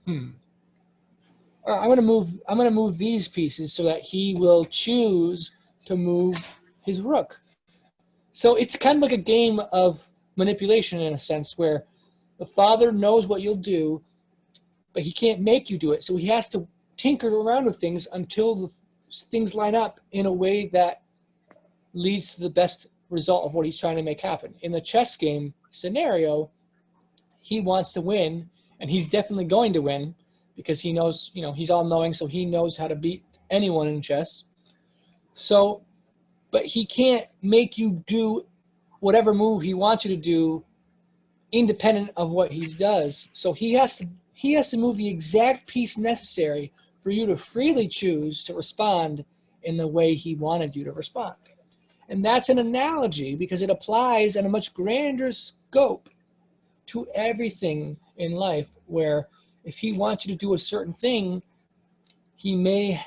Or I'm going to move these pieces so that he will choose to move his rook. So it's kind of like a game of manipulation in a sense where the Father knows what you'll do, but he can't make you do it. So he has to tinker around with things until the things line up in a way that leads to the best result of what he's trying to make happen. In the chess game scenario, he wants to win, and he's definitely going to win because he knows, he's all-knowing, so he knows how to beat anyone in chess. So, but he can't make you do whatever move he wants you to do independent of what he does. So he has to move the exact piece necessary for you to freely choose to respond in the way he wanted you to respond. And that's an analogy because it applies in a much grander scope to everything in life, where if he wants you to do a certain thing, he may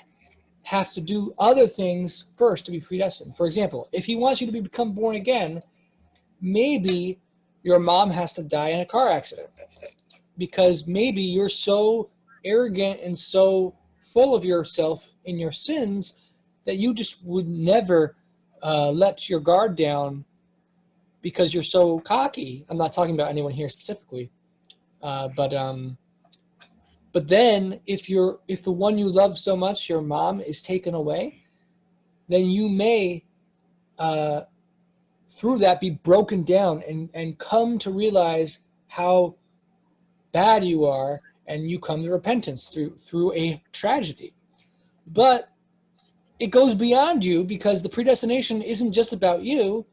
have to do other things first to be predestined. For example, if he wants you to become born again, maybe your mom has to die in a car accident because maybe you're so arrogant and so full of yourself and your sins that you just would never let your guard down because you're so cocky. I'm not talking about anyone here specifically, but then if the one you love so much, your mom, is taken away, then you may through that be broken down and come to realize how bad you are, and you come to repentance through a tragedy. But it goes beyond you because the predestination isn't just about you,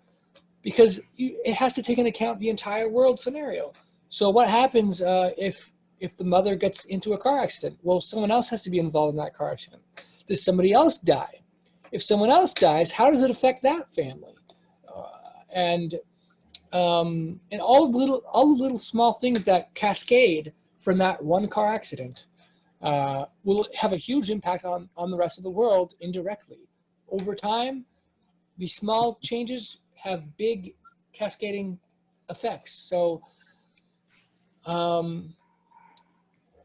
because it has to take into account the entire world scenario. So what happens if the mother gets into a car accident? Well, someone else has to be involved in that car accident. Does somebody else die? If someone else dies, how does it affect that family? And all the little small things that cascade from that one car accident will have a huge impact on the rest of the world indirectly. Over time, these small changes have big cascading effects. So,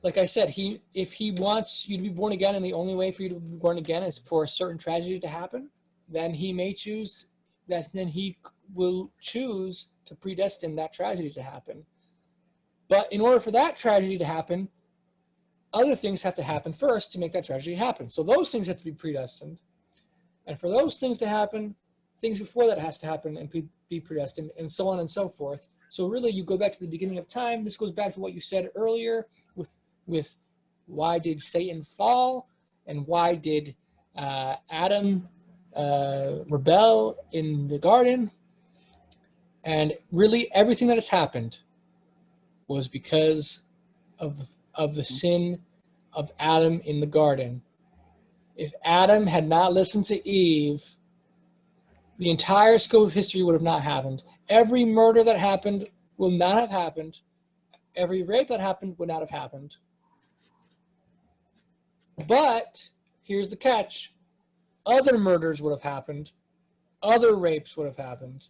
like I said, if he wants you to be born again, and the only way for you to be born again is for a certain tragedy to happen, then he may choose that. Then he will choose to predestine that tragedy to happen. But in order for that tragedy to happen, other things have to happen first to make that tragedy happen. So those things have to be predestined. And for those things to happen, things before that has to happen and be predestined, and so on and so forth. So really, you go back to the beginning of time. This goes back to what you said earlier with why did Satan fall, and why did Adam rebel in the garden, and really everything that has happened was because of the sin of Adam in the garden. If Adam had not listened to Eve, the entire scope of history would have not happened. Every murder that happened will not have happened. Every rape that happened would not have happened. But here's the catch. Other murders would have happened. Other rapes would have happened.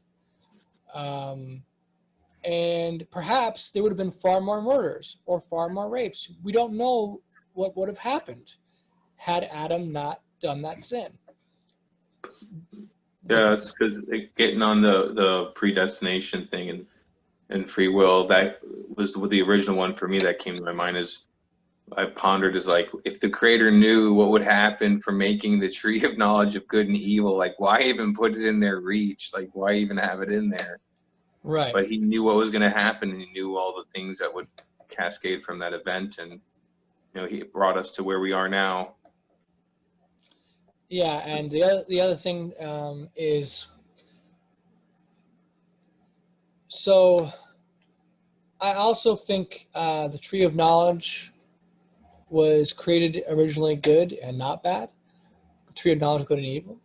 And perhaps there would have been far more murders or far more rapes. We don't know what would have happened had Adam not done that sin. Yeah, it's because getting on the predestination thing and free will, that was the original one for me that came to my mind. Is I pondered is like, if the creator knew what would happen for making the tree of knowledge of good and evil, like why even put it in their reach? Like why even have it in there? Right. But he knew what was going to happen, and he knew all the things that would cascade from that event, and he brought us to where we are now. Yeah, and the other thing is, so I also think the tree of knowledge was created originally good and not bad. The tree of knowledge of good and evil.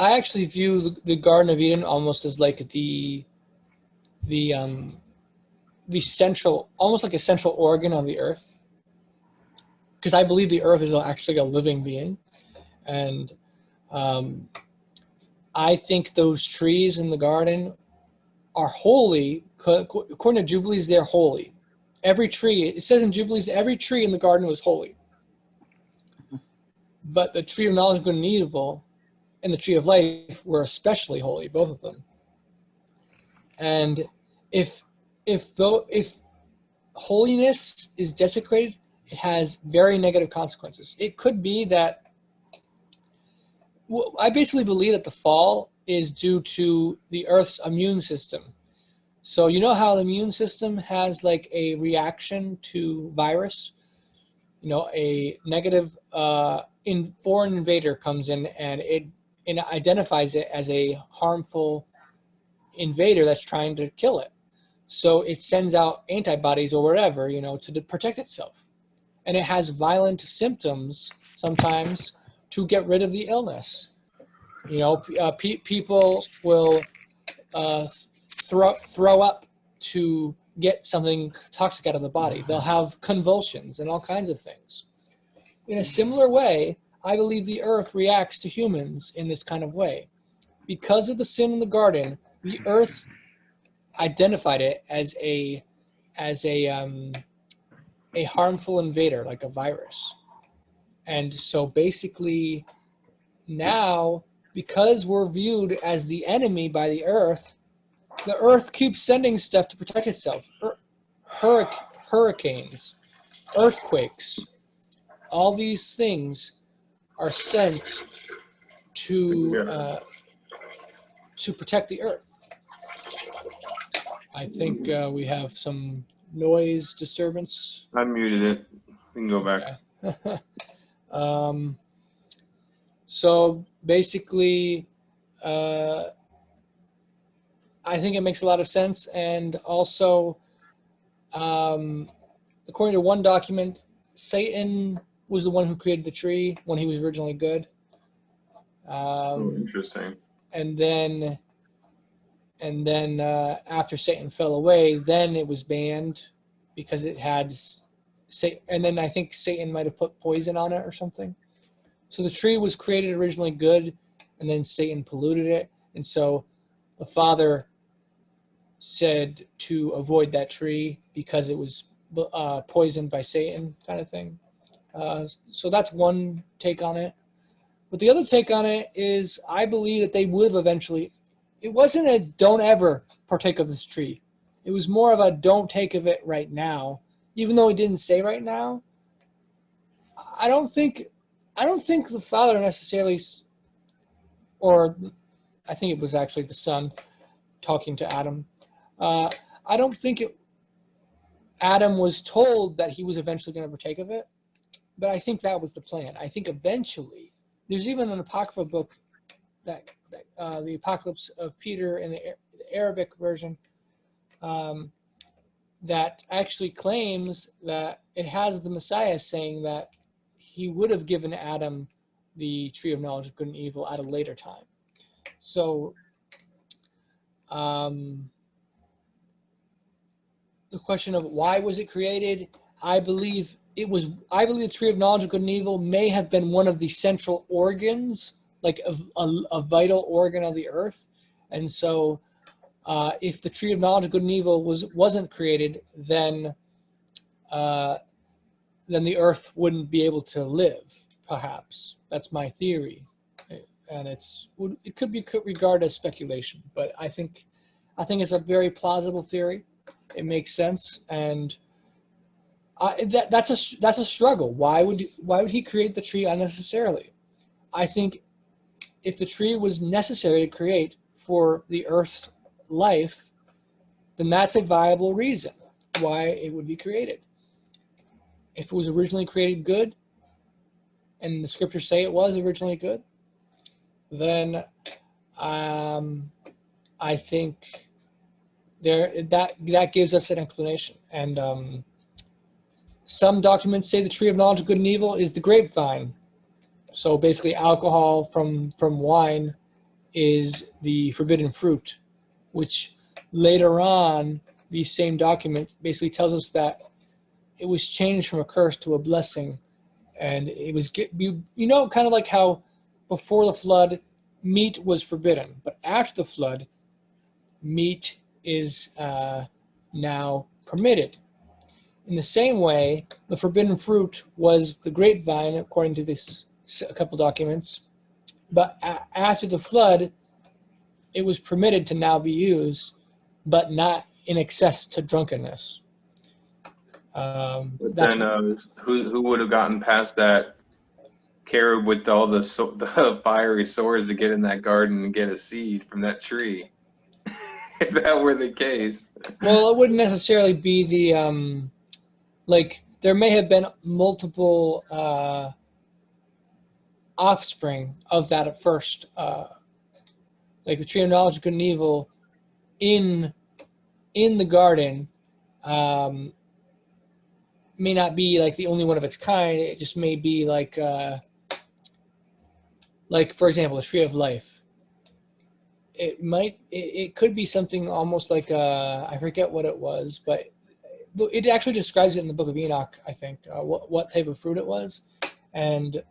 I actually view the Garden of Eden almost as like the central, almost like a central organ of the earth, because I believe the earth is actually a living being, and I think those trees in the garden are holy. According to Jubilees, they're holy. Every tree, it says in Jubilees, every tree in the garden was holy. But the tree of knowledge of good and evil and the tree of life were especially holy, both of them. And if holiness is desecrated, it has very negative consequences. It could be that, well, I basically believe that the fall is due to the Earth's immune system. So you know how the immune system has like a reaction to virus? A negative foreign invader comes in and it identifies it as a harmful invader that's trying to kill it. So it sends out antibodies or whatever, to protect itself. And it has violent symptoms sometimes to get rid of the illness. People will throw up to get something toxic out of the body. They'll have convulsions and all kinds of things. In a similar way, I believe the earth reacts to humans in this kind of way. Because of the sin in the garden, the earth identified it as a harmful invader, like a virus. And so basically now, because we're viewed as the enemy by the earth keeps sending stuff to protect itself. Hurricanes, earthquakes, all these things are sent to protect the earth. I think we have some noise disturbance. I muted it. We can go back. Okay. So basically, I think it makes a lot of sense. And also, according to one document, Satan was the one who created the tree when he was originally good. Interesting. And then after Satan fell away, then it was banned because it had and then I think Satan might have put poison on it or something. So the tree was created originally good, and then Satan polluted it. And so the Father said to avoid that tree because it was poisoned by Satan, kind of thing. So that's one take on it. But the other take on it is I believe that they would have eventually. It wasn't a don't ever partake of this tree. It was more of a don't take of it right now. Even though he didn't say right now, I don't think the Father necessarily, or I think it was actually the Son talking to Adam. I don't think Adam was told that he was eventually going to partake of it, but I think that was the plan. I think eventually, there's even an apocryphal book that the Apocalypse of Peter in the Arabic version that actually claims that it has the Messiah saying that he would have given Adam the tree of knowledge of good and evil at a later time. So the question of why was it created, I believe the tree of knowledge of good and evil may have been one of the central organs, like a vital organ of the earth. And so if the tree of knowledge of good and evil wasn't created, then the earth wouldn't be able to live, perhaps. That's my theory. And it could be regarded as speculation, but I think it's a very plausible theory. It makes sense, and that's a struggle. Why would he create the tree unnecessarily? I think if the tree was necessary to create for the earth's life, then that's a viable reason why it would be created. If it was originally created good, and the scriptures say it was originally good, then I think that gives us an explanation. And some documents say the tree of knowledge of good and evil is the grapevine. So basically, alcohol from wine is the forbidden fruit, which later on, these same documents basically tells us that it was changed from a curse to a blessing. And it was, kind of like how before the flood, meat was forbidden. But after the flood, meat is now permitted. In the same way, the forbidden fruit was the grapevine, according to a couple documents. But after the flood, it was permitted to now be used, but not in excess to drunkenness. But then who would have gotten past that carib with all the fiery swords to get in that garden and get a seed from that tree? If that were the case. Well, it wouldn't necessarily be the there may have been multiple offspring of that at first. Like the tree of knowledge of good and evil in the garden may not be like the only one of its kind. It just may be like for example, the tree of life. It could be something almost like I forget what it was, but it actually describes it in the Book of Enoch, I think, what type of fruit it was. And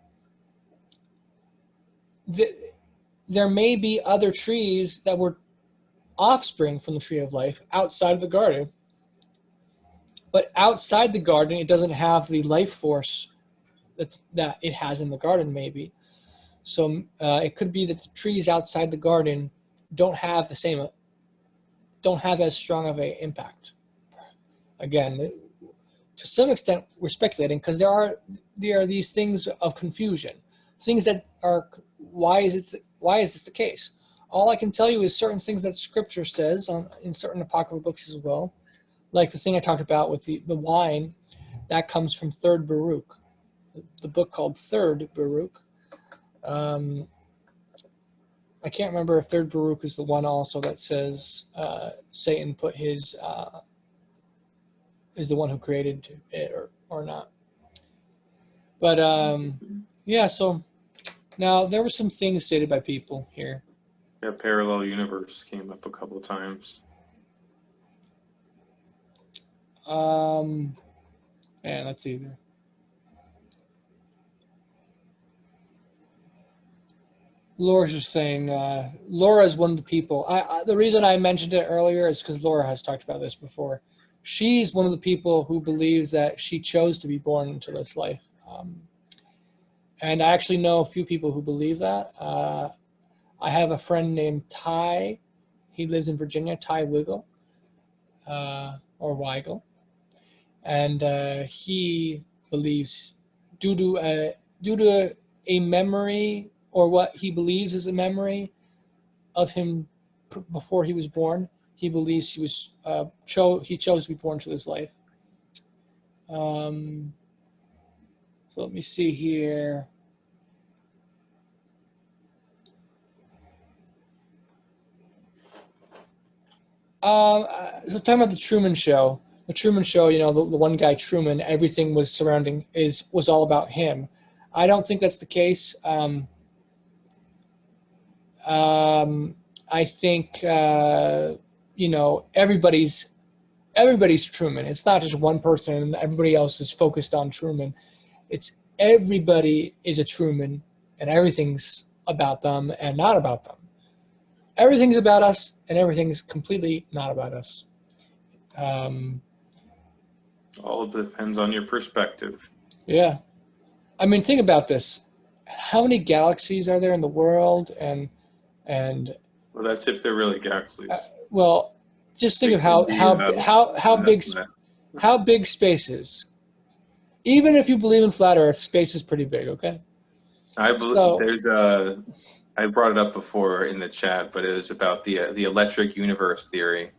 there may be other trees that were offspring from the tree of life outside of the garden. But outside the garden, it doesn't have the life force that it has in the garden, maybe. So it could be that the trees outside the garden don't have as strong of an impact. Again, to some extent, we're speculating because there are these things of confusion, things that are, why is this the case? All I can tell you is certain things that Scripture says in certain apocryphal books as well, like the thing I talked about with the wine, that comes from 3rd Baruch, the book called 3rd Baruch. I can't remember if 3rd Baruch is the one also that says Satan put his is the one who created it or not. But yeah, so now there were some things stated by people here. Yeah, parallel universe came up a couple times. And let's see here. Laura's just saying, Laura is one of the people. The reason I mentioned it earlier is because Laura has talked about this before. She's one of the people who believes that she chose to be born into this life. And I actually know a few people who believe that. I have a friend named Ty. He lives in Virginia, Ty Wiggle, or Weigel. And he believes due to a memory, or what he believes is a memory of him before he was born, he believes he was he chose to be born into this life. So So let me see here. So talking about the Truman Show. The Truman Show, you know, the one guy Truman, everything was was all about him. I don't think that's the case. I think you know, everybody's Truman. It's not just one person and everybody else is focused on Truman. It's everybody is a Truman and everything's about them and not about them. Everything's about us and everything's completely not about us. All depends on your perspective. Yeah. I mean, think about this. How many galaxies are there in the world? And Well, that's if they're really galaxies. Well, just think of how big space is. Even if you believe in flat Earth, space is pretty big. Okay. I brought it up before in the chat, but it was about the electric universe theory.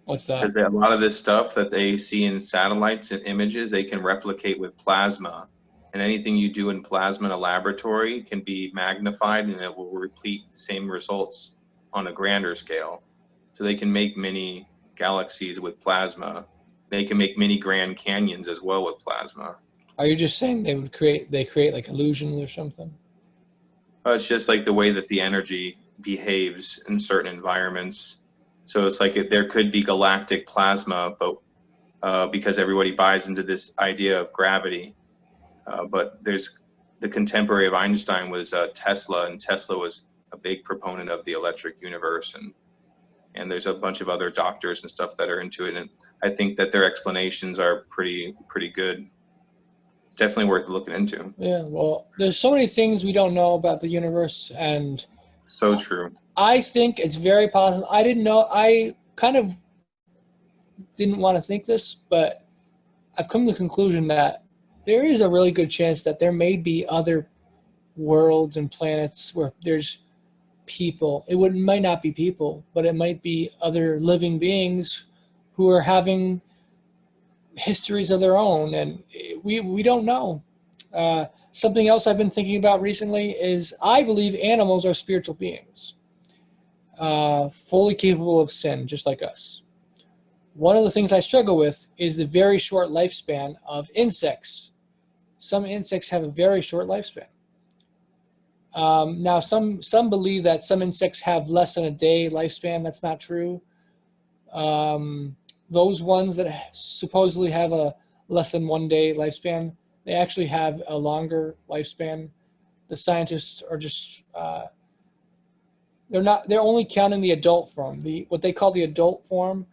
What's that? Because a lot of this stuff that they see in satellites and images, they can replicate with plasma. And anything you do in plasma in a laboratory can be magnified and it will repeat the same results on a grander scale. So they can make mini galaxies with plasma. They can make mini Grand Canyons as well with plasma. Are you just saying they create like illusions or something? It's just like the way that the energy behaves in certain environments. So it's like there could be galactic plasma, but because everybody buys into this idea of gravity. But there's the contemporary of Einstein was Tesla, and Tesla was a big proponent of the electric universe, and there's a bunch of other doctors and stuff that are into it, and I think that their explanations are pretty good. Definitely worth looking into. Yeah, well, there's so many things we don't know about the universe, and so true. I think it's very possible. I didn't know. I kind of didn't want to think this, but I've come to the conclusion that there is a really good chance that there may be other worlds and planets where there's people. Might not be people, but it might be other living beings who are having histories of their own, and we don't know. Something else I've been thinking about recently is I believe animals are spiritual beings, fully capable of sin, just like us. One of the things I struggle with is the very short lifespan of insects. Some insects have a very short lifespan. Now, some believe that some insects have less than a day lifespan. That's not true. Those ones that supposedly have a less than 1 day lifespan, they actually have a longer lifespan. The scientists are just they're only counting the adult form. What they call the adult form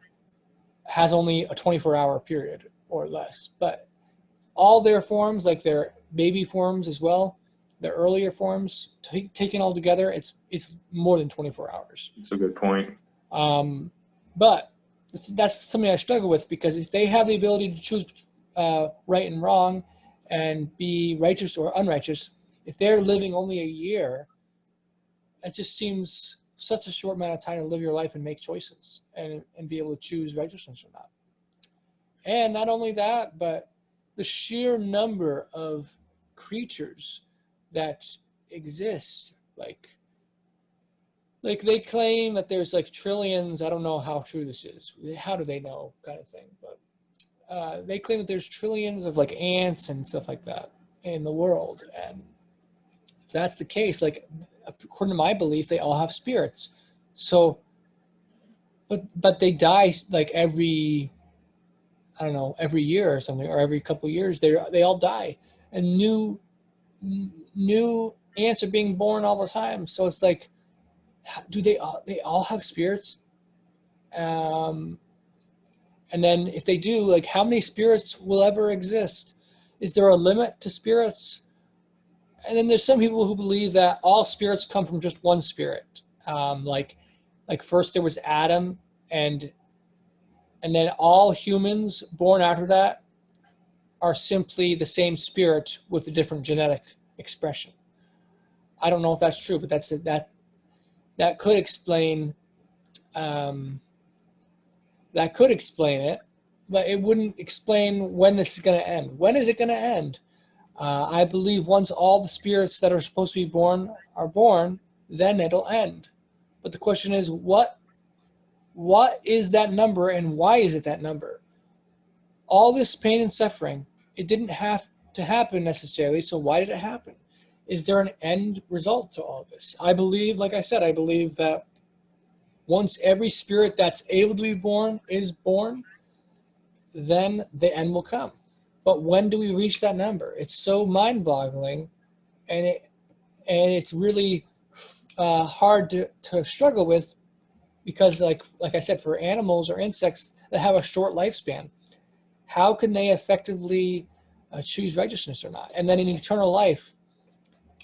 has only a 24-hour period or less. But all their forms, like their baby forms as well, their earlier forms, taken all together, it's more than 24 hours. That's a good point. But that's something I struggle with, because if they have the ability to choose right and wrong and be righteous or unrighteous, if they're living only a year, it just seems such a short amount of time to live your life and make choices and be able to choose righteousness or not. And not only that, but the sheer number of creatures that exist, like they claim that there's like trillions. I don't know how true this is. How do they know, kind of thing. But they claim that there's trillions of like ants and stuff like that in the world. And if that's the case, like according to my belief, they all have spirits. So, but they die like every year or something, or every couple of years. They all die, and new ants are being born all the time. So it's like, do they all have spirits? And then if they do, like, how many spirits will ever exist? Is there a limit to spirits? And then there's some people who believe that all spirits come from just one spirit. Like first there was Adam, and then all humans born after that are simply the same spirit with a different genetic expression. I don't know if that's true, but that could explain it, but it wouldn't explain when this is going to end. When is it going to end? I believe once all the spirits that are supposed to be born are born, then it'll end. But the question is, what is that number, and why is it that number? All this pain and suffering, it didn't have to happen necessarily, so why did it happen? Is there an end result to all this? I believe, like I said, I believe that once every spirit that's able to be born is born, then the end will come. But when do we reach that number? It's so mind-boggling, and it's really hard to struggle with, because like I said, for animals or insects that have a short lifespan, how can they effectively choose righteousness or not? And then in eternal life,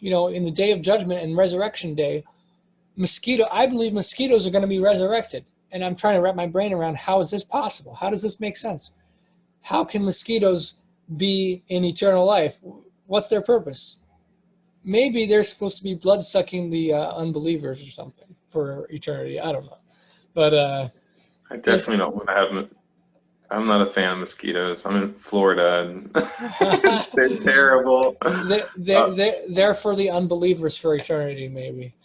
in the day of judgment and resurrection day, I believe mosquitoes are going to be resurrected. And I'm trying to wrap my brain around, how is this possible? How does this make sense? How can mosquitoes be in eternal life? What's their purpose? Maybe they're supposed to be blood sucking the unbelievers or something for eternity. I don't know. But I definitely don't want to have. I'm not a fan of mosquitoes. I'm in Florida, and they're terrible. They're for the unbelievers for eternity, maybe.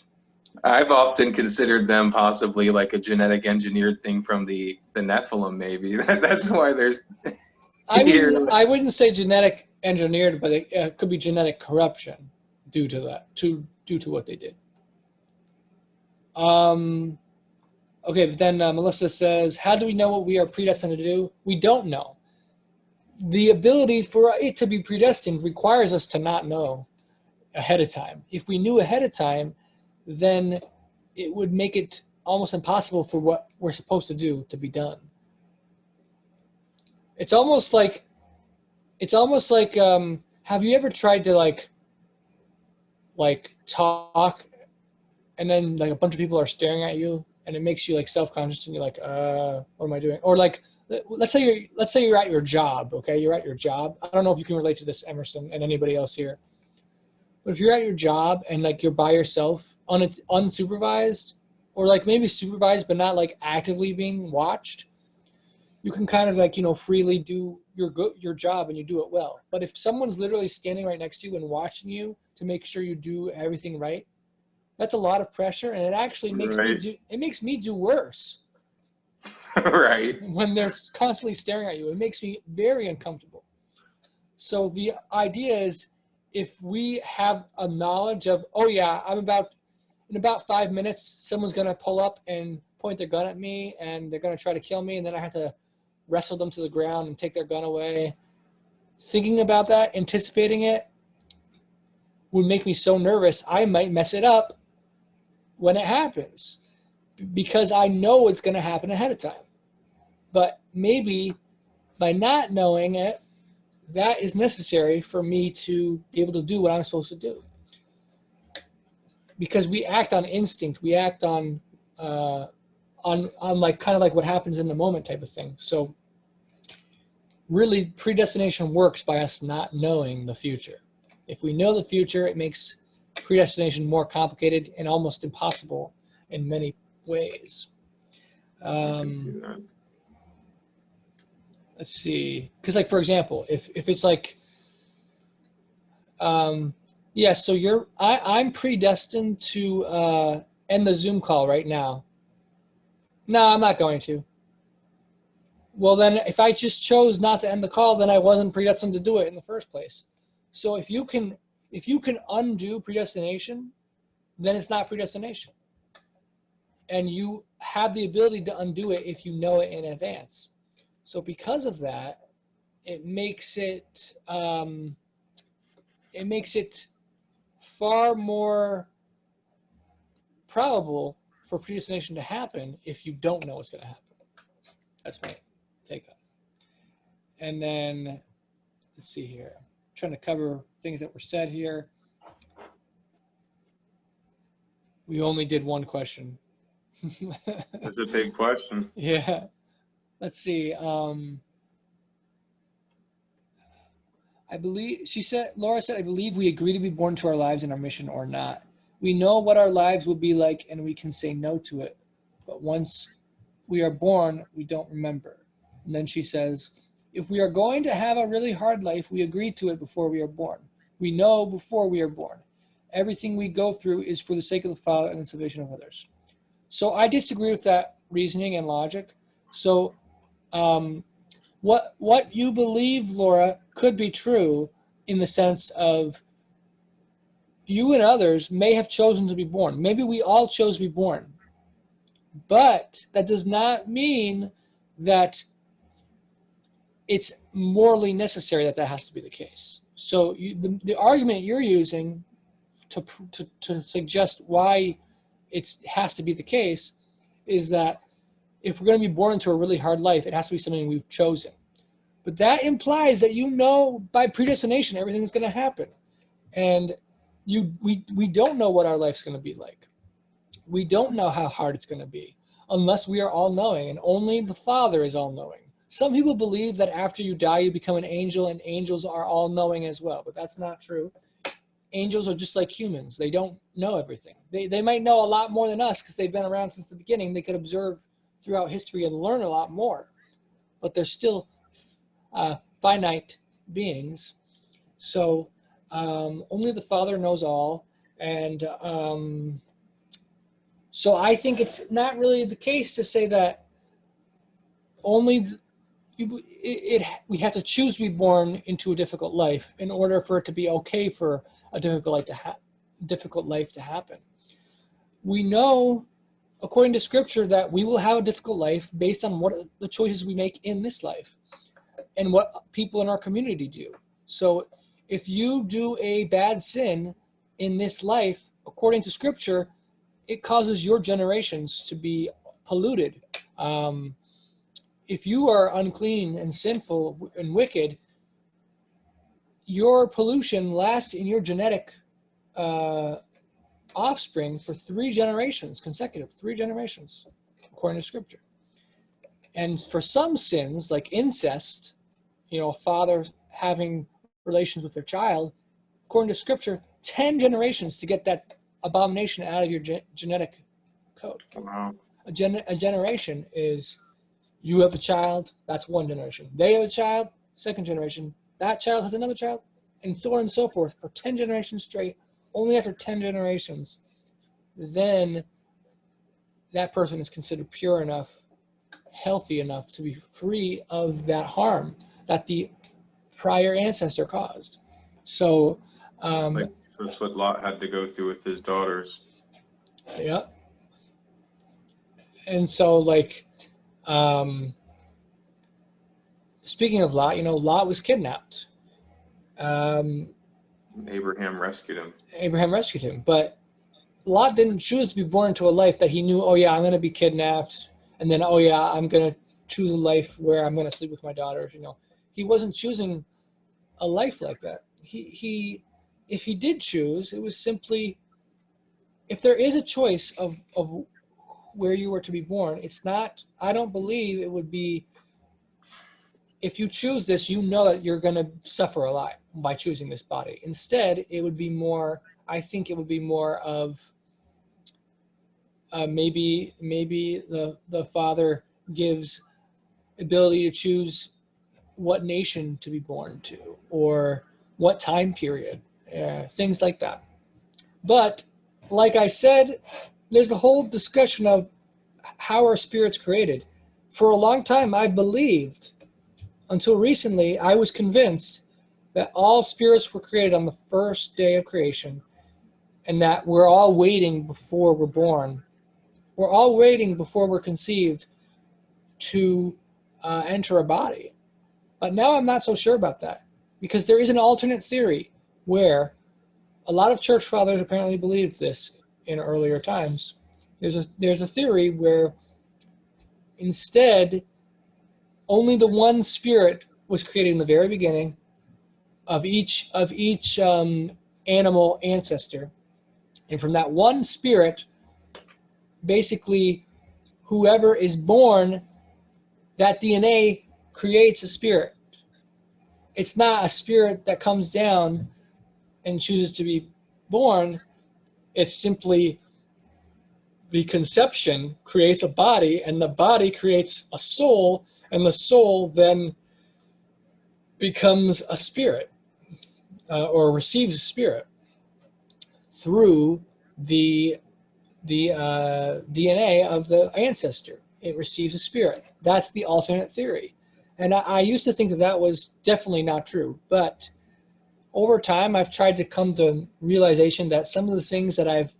I've often considered them possibly like a genetic engineered thing from the Nephilim. Maybe that's why there's. I wouldn't say genetic engineered, but it could be genetic corruption due to that, due to what they did. Okay, but then Melissa says, how do we know what we are predestined to do? We don't know. The ability for it to be predestined requires us to not know ahead of time. If we knew ahead of time, then it would make it almost impossible for what we're supposed to do to be done. It's almost like have you ever tried to like talk, and then like a bunch of people are staring at you, and it makes you like self-conscious, and you're like, what am I doing? Or like, let's say you're at your job, okay? You're at your job. I don't know if you can relate to this, Emerson, and anybody else here. But if you're at your job and like you're by yourself, unsupervised, or like maybe supervised but not like actively being watched, you can kind of like, freely do your job, and you do it well. But if someone's literally standing right next to you and watching you to make sure you do everything right, that's a lot of pressure, and it actually makes me do worse. Right. When they're constantly staring at you, it makes me very uncomfortable. So the idea is, if we have a knowledge of, oh yeah, in about 5 minutes, someone's going to pull up and point their gun at me, and they're going to try to kill me, and then I have to wrestle them to the ground and take their gun away. Thinking about that, anticipating it, would make me so nervous I might mess it up when it happens, because I know it's going to happen ahead of time. But maybe by not knowing it, that is necessary for me to be able to do what I'm supposed to do. Because we act on instinct, we act on like kind of like what happens in the moment type of thing. So really, predestination works by us not knowing the future. If we know the future, it makes predestination more complicated and almost impossible in many ways. Let's see, because like, for example, if it's like, yeah, so I'm predestined to end the Zoom call right now. No, I'm not going to. Well, then if I just chose not to end the call, then I wasn't predestined to do it in the first place. So if you can undo predestination, then it's not predestination. And you have the ability to undo it if you know it in advance. So because of that, it makes it far more probable for predestination to happen if you don't know what's going to happen. That's my take on it. And then let's see here. I'm trying to cover things that were said here. We only did one question. That's a big question. Yeah. Let's see. I believe Laura said, I believe we agree to be born to our lives and our mission or not. We know what our lives will be like, and we can say no to it. But once we are born, we don't remember. And then she says, if we are going to have a really hard life, we agree to it before we are born. We know before we are born. Everything we go through is for the sake of the Father and the salvation of others. So I disagree with that reasoning and logic. So what you believe, Laura, could be true in the sense of you and others may have chosen to be born. Maybe we all chose to be born. But that does not mean that it's morally necessary that that has to be the case. So the argument you're using to suggest why it has to be the case is that if we're going to be born into a really hard life, it has to be something we've chosen. But that implies that you know by predestination everything's going to happen. And we don't know what our life's going to be like. We don't know how hard it's going to be unless we are all-knowing, and only the Father is all-knowing. Some people believe that after you die, you become an angel, and angels are all-knowing as well, but that's not true. Angels are just like humans. They don't know everything. They might know a lot more than us because they've been around since the beginning. They could observe throughout history and learn a lot more, but they're still finite beings. So only the Father knows all, and so I think it's not really the case to say that only we have to choose to be born into a difficult life in order for it to be okay for a difficult life to happen. We know, according to Scripture, that we will have a difficult life based on what the choices we make in this life and what people in our community do. So if you do a bad sin in this life, according to Scripture, it causes your generations to be polluted. If you are unclean and sinful and wicked, your pollution lasts in your genetic offspring for 3 generations, consecutive 3 generations, according to Scripture. And for some sins, like incest, a father having relations with their child, according to Scripture, 10 generations to get that abomination out of your genetic code. Wow. A generation is you have a child, that's 1 generation. They have a child, 2nd generation. That child has another child, and so on and so forth for 10 generations straight. Only after 10 generations, then that person is considered pure enough, healthy enough to be free of that harm that the prior ancestor caused. So that's what Lot had to go through with his daughters. Yeah. And so, speaking of Lot, Lot was kidnapped. Abraham rescued him. But Lot didn't choose to be born into a life that he knew, oh yeah, I'm going to be kidnapped, and then, oh yeah, I'm going to choose a life where I'm going to sleep with my daughters. He wasn't choosing a life like that. If he did choose, it was simply, if there is a choice of where you were to be born, it's not, I don't believe it would be, if you choose this, you know that you're going to suffer a lot by choosing this body. Instead, it would be more, I think it would be more of maybe the Father gives ability to choose what nation to be born to or what time period, things like that. But like I said, there's the whole discussion of how are spirits created. For a long time, I believed, until recently, I was convinced that all spirits were created on the first day of creation, and that we're all waiting before we're born. We're all waiting before we're conceived to enter a body. But now I'm not so sure about that, because there is an alternate theory where a lot of church fathers apparently believed this in earlier times. There's a theory where instead only the one spirit was created in the very beginning of each animal ancestor, and from that one spirit, basically whoever is born, that DNA creates a spirit. It's not a spirit that comes down and chooses to be born. It's simply the conception creates a body, and the body creates a soul, and the soul then becomes a spirit. or receives a spirit through the DNA of the ancestor. It receives a spirit. That's the alternate theory. And I used to think that that was definitely not true. But over time, I've tried to come to realization that some of the things that I've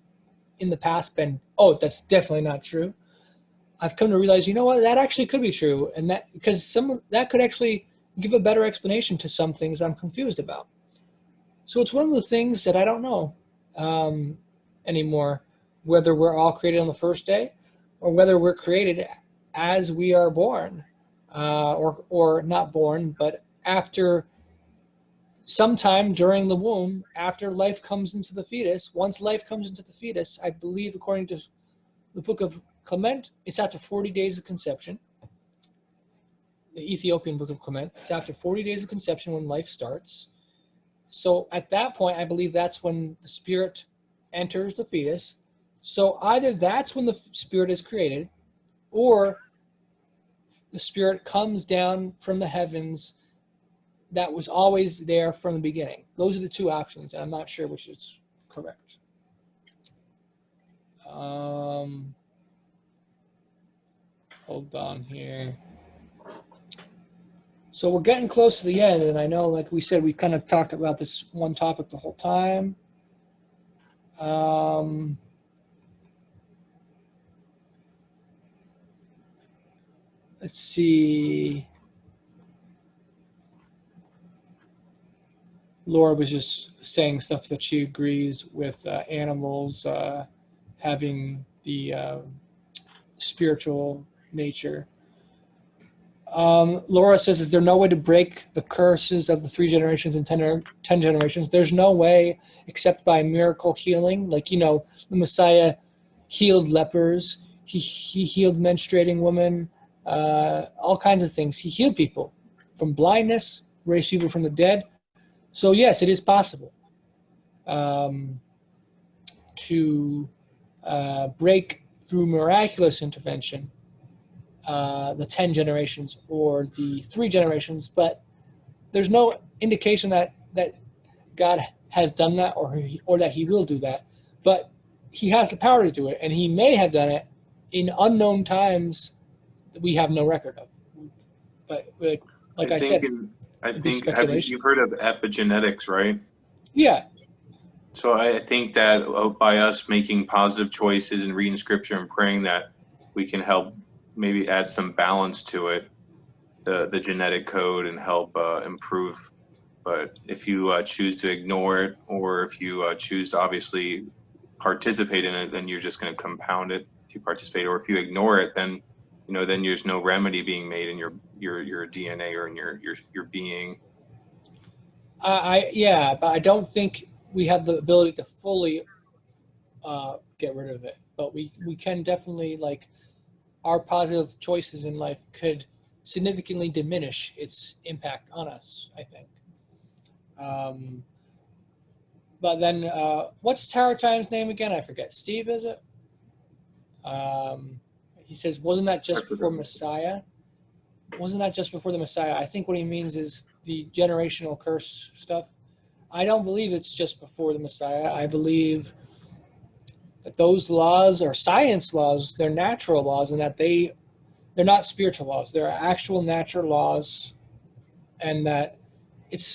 in the past been, oh, that's definitely not true. I've come to realize, you know what, that actually could be true. And that, because that could actually give a better explanation to some things I'm confused about. So it's one of the things that I don't know anymore, whether we're all created on the first day or whether we're created as we are born, or not born, but after sometime during the womb, after life comes into the fetus. Once life comes into the fetus, I believe, according to the book of Clement, it's after 40 days of conception. The Ethiopian book of Clement, it's after 40 days of conception when life starts. So at that point, I believe that's when the spirit enters the fetus. So either that's when the spirit is created, or the spirit comes down from the heavens that was always there from the beginning. Those are the two options, and I'm not sure which is correct. Hold on here. So we're getting close to the end, and I know, like we said, we kind of talked about this one topic the whole time. Let's see. Laura was just saying stuff that she agrees with animals having the spiritual nature. Laura says, is there no way to break the curses of the 3 generations and 10 generations? There's no way except by miracle healing. Like, you know, the Messiah healed lepers. He healed menstruating women, all kinds of things. He healed people from blindness, raised people from the dead. So yes, it is possible to break through miraculous intervention the 10 generations or the 3 generations, but there's no indication that God has done that or that he will do that. But he has the power to do it, and he may have done it in unknown times that we have no record of. But like I said, You've heard of epigenetics, right? Yeah. So I think that by us making positive choices and reading scripture and praying, that we can help maybe add some balance to it, the genetic code, and help improve. But if you choose to ignore it, or if you choose to obviously participate in it, then you're just going to compound it. If you participate, or if you ignore it, then then there's no remedy being made in your DNA or in your being. Yeah, but I don't think we have the ability to fully get rid of it. But we can definitely, like, our positive choices in life could significantly diminish its impact on us, I think. But then, what's Tower Time's name again? I forget. Steve, is it? He says, wasn't that just before Messiah? Wasn't that just before the Messiah? I think what he means is the generational curse stuff. I don't believe it's just before the Messiah. I believe that those laws are science laws, they're natural laws, and that they're not spiritual laws. They're actual natural laws, and that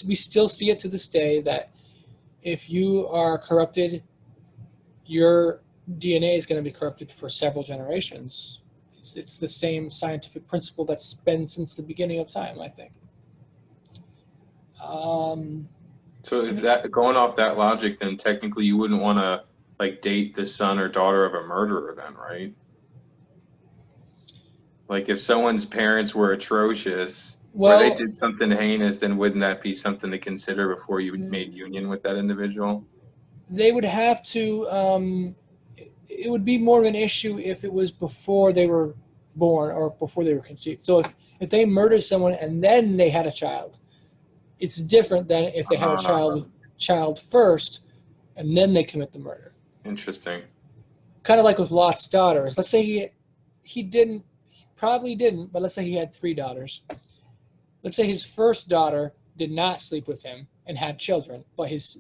we still see it to this day that if you are corrupted, your DNA is going to be corrupted for several generations. It's the same scientific principle that's been since the beginning of time, I think. So if that, going off that logic, then technically you wouldn't want to like date the son or daughter of a murderer then, right? Like if someone's parents were atrocious, or they did something heinous, then wouldn't that be something to consider before you made union with that individual? They would have to, it would be more of an issue if it was before they were born or before they were conceived. So if they murdered someone and then they had a child, it's different than if they had a child first and then they commit the murder. Interesting. Kind of like with Lot's daughters. Let's say he probably didn't, but let's say he had 3 daughters. Let's say his first daughter did not sleep with him and had children, but his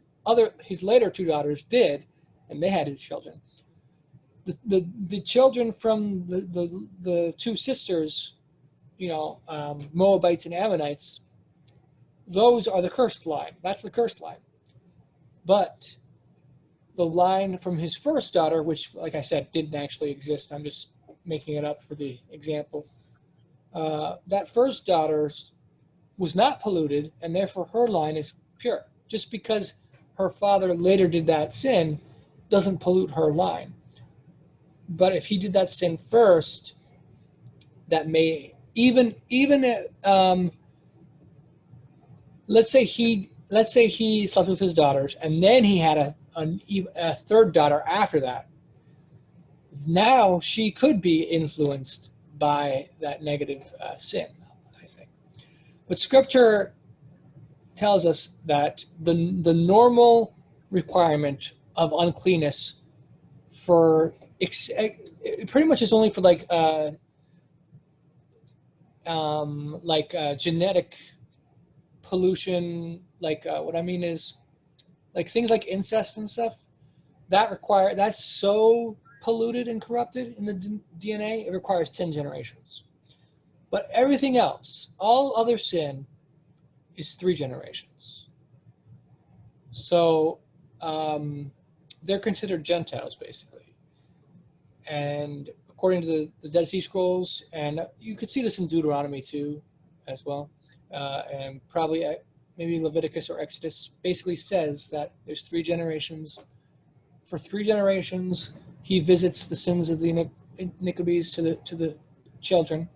later two daughters did, and they had his children. The children from the two sisters, Moabites and Ammonites, those are the cursed line. That's the cursed line. But the line from his first daughter, which, like I said, didn't actually exist, I'm just making it up for the example, that first daughter was not polluted, and therefore her line is pure. Just because her father later did that sin doesn't pollute her line. But if he did that sin first, that may even let's say he slept with his daughters, and then he had a third daughter after that. Now she could be influenced by that negative sin, I think. But Scripture tells us that the normal requirement of uncleanness for it pretty much is only for genetic pollution. What I mean is things like incest and stuff. That's so polluted and corrupted in the DNA, it requires 10 generations. But everything else, all other sin, is 3 generations. So they're considered Gentiles, basically. And according to the Dead Sea Scrolls, and you could see this in Deuteronomy too, as well, and probably maybe Leviticus or Exodus, basically says that there's 3 generations. For 3 generations, he visits the sins of the iniquities to the children.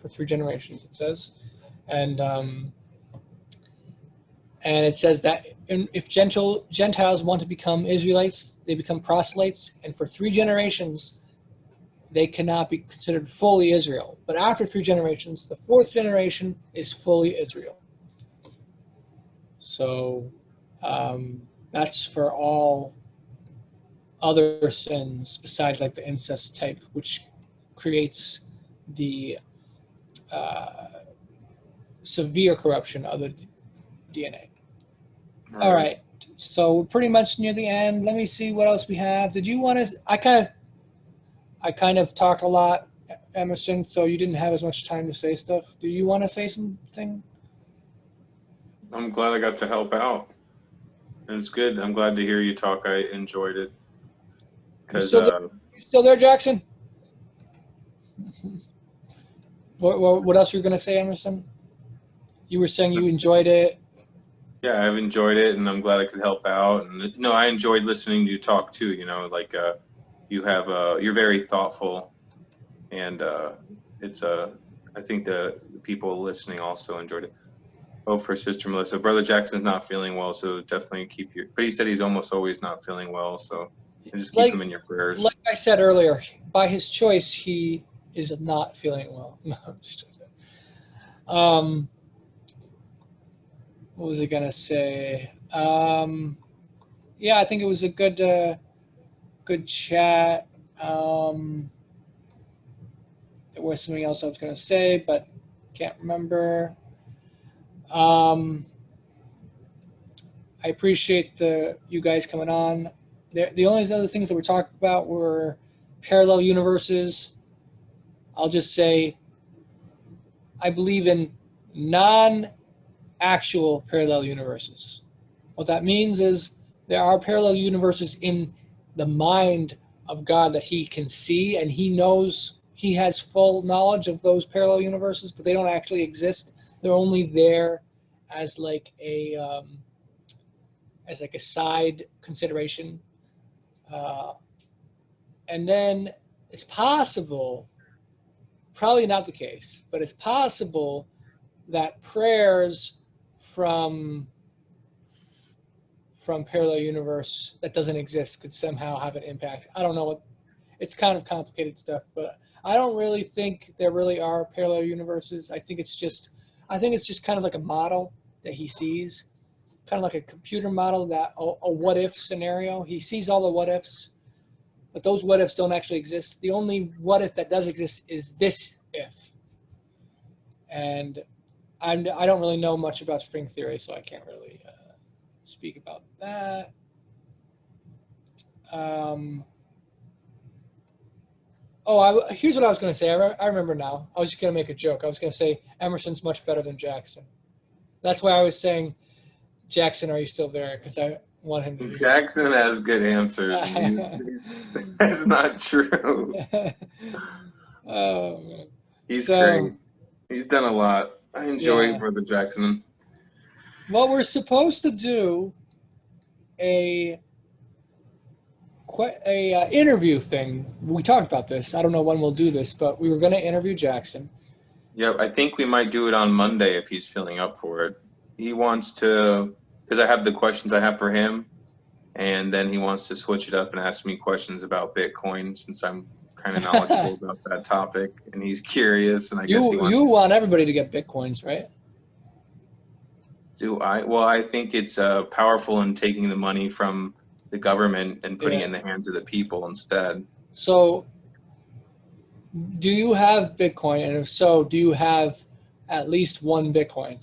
For 3 generations, it says, and it says that if Gentiles want to become Israelites, they become proselytes, and for 3 generations, they cannot be considered fully Israel. But after 3 generations, the 4th generation is fully Israel. So that's for all other sins besides the incest type, which creates the severe corruption of the DNA. All right. So we're pretty much near the end. Let me see what else we have. Did you want to? I kind of talked a lot, Emerson, so you didn't have as much time to say stuff. Do you want to say something? I'm glad I got to help out. It's good. I'm glad to hear you talk. I enjoyed it. You still there, Jackson? What else were you going to say, Emerson? You were saying you enjoyed it. Yeah, I've enjoyed it, and I'm glad I could help out. And no, I enjoyed listening to you talk too. You're very thoughtful, and I think the people listening also enjoyed it. Oh, for Sister Melissa, Brother Jackson's not feeling well, so definitely but he said he's almost always not feeling well, so just keep him in your prayers. Like I said earlier, by his choice, he is not feeling well. No, what was I gonna say? Yeah, I think it was a good chat. There was something else I was gonna say, but can't remember. I appreciate you guys coming on. The only other things that we're talking about were parallel universes. I'll just say I believe in non-actual parallel universes. What that means is there are parallel universes in the mind of God that he can see, and he knows, he has full knowledge of those parallel universes, but they don't actually exist. They're only there as a side consideration. And then it's possible, probably not the case, but it's possible that prayers from parallel universe that doesn't exist could somehow have an impact. I don't know it's kind of complicated stuff, but I don't really think there really are parallel universes. I think it's just kind of like a model that he sees, kind of like a computer model, that a what if scenario. He sees all the what ifs, but those what ifs don't actually exist. The only what if that does exist is this if. And I don't really know much about string theory, so I can't really speak about that. Here's what I was going to say. I remember now. I was just going to make a joke. I was going to say Emerson's much better than Jackson. That's why I was saying, Jackson, are you still there? Because I want him to. Jackson has good answers. That's not true. Oh, man. He's great. He's done a lot. I enjoy Brother Jackson. Well, we're supposed to do a interview thing. We talked about this. I don't know when we'll do this, but we were going to interview Jackson. Yep, I think we might do it on Monday if he's feeling up for it. He wants to, because I have the questions I have for him, and then he wants to switch it up and ask me questions about Bitcoin since I'm kind of knowledgeable about that topic, and he's curious, and I guess he wants you want everybody to get Bitcoins, right? Do I? Well, I think it's powerful in taking the money from the government and putting it in the hands of the people instead. So, do you have Bitcoin? And if so, do you have at least one Bitcoin?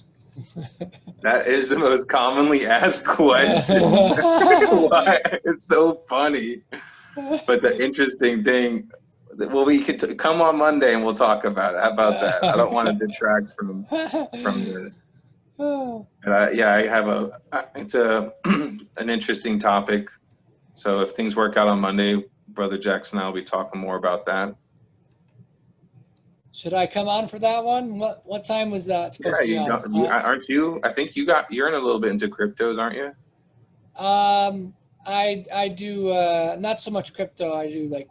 That is the most commonly asked question. Why? It's so funny. But the interesting thing, well, we could come on Monday and we'll talk about it. How about that? I don't want to detract from this. But I have it's an interesting topic. So if things work out on Monday, Brother Jackson and I will be talking more about that. Should I come on for that one? What time was that supposed to be on? Aren't you? I think you're in a little bit into cryptos, aren't you? I do not so much crypto. I do like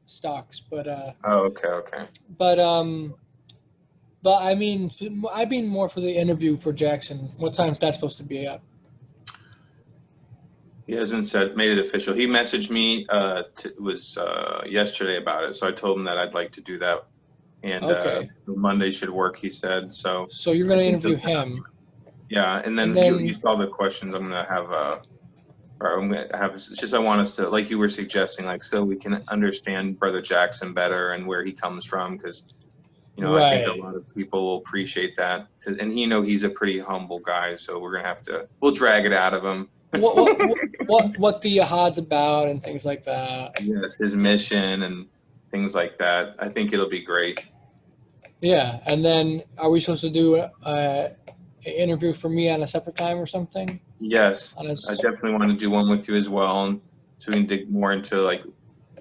stocks, but Oh, okay. But I mean more for the interview for Jackson. What time is that supposed to be up? He hasn't made it official. He messaged me yesterday about it, so I told him that I'd like to do that, and Monday should work. He said so. So you're going to interview him. Yeah, and then you saw the questions. I'm gonna have it's just I want us to, like you were suggesting, like so we can understand Brother Jackson better and where he comes from, because I think a lot of people will appreciate that, and he's a pretty humble guy, so we'll drag it out of him. what the Yahad's about and things like that. Yes, his mission and things like that. I think it'll be great. Yeah, and then are we supposed to do an interview for me on a separate time or something? Yes, I definitely want to do one with you as well, and so we can dig more into like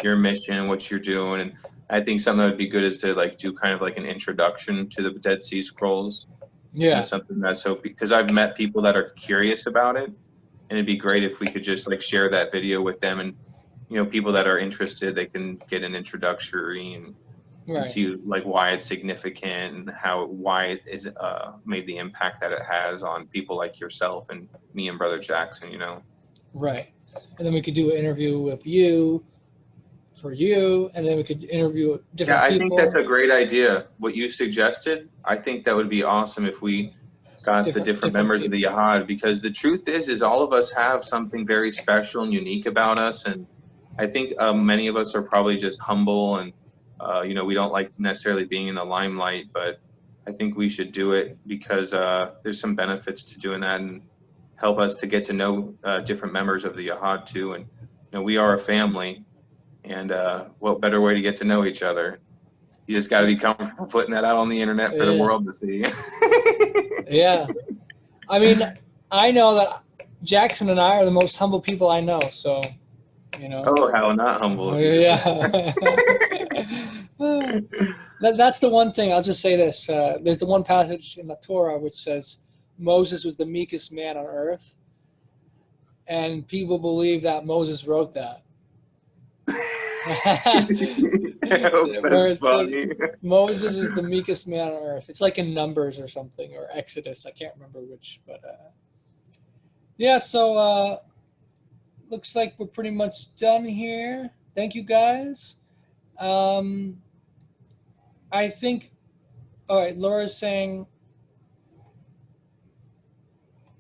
your mission and what you're doing. And I think something that would be good is to like do kind of like an introduction to the Dead Sea Scrolls. Yeah, something that's because I've met people that are curious about it, and it'd be great if we could just like share that video with them, and people that are interested, they can get an introductory and see like why it's significant and why it is made the impact that it has on people like yourself and me and Brother Jackson. Right, and then we could do an interview with you, and then we could interview different people. I think that's a great idea. What you suggested, I think that would be awesome if we got the different members of the Yahad, because the truth is all of us have something very special and unique about us, and I think many of us are probably just humble, and we don't like necessarily being in the limelight, but I think we should do it because there's some benefits to doing that, and help us to get to know different members of the Yahad too. And we are a family, and what better way to get to know each other? You just got to be comfortable putting that out on the internet for the world to see. Yeah, I mean, I know that Jackson and I are the most humble people I know, so Oh, how not humble. Yeah. That's the one thing. I'll just say this. There's the one passage in the Torah which says Moses was the meekest man on earth, and people believe that Moses wrote that. That's funny. Moses is the meekest man on earth. It's like in Numbers or something, or Exodus. I can't remember which, but yeah. So looks like we're pretty much done here. Thank you, guys. I think. All right, Laura's saying.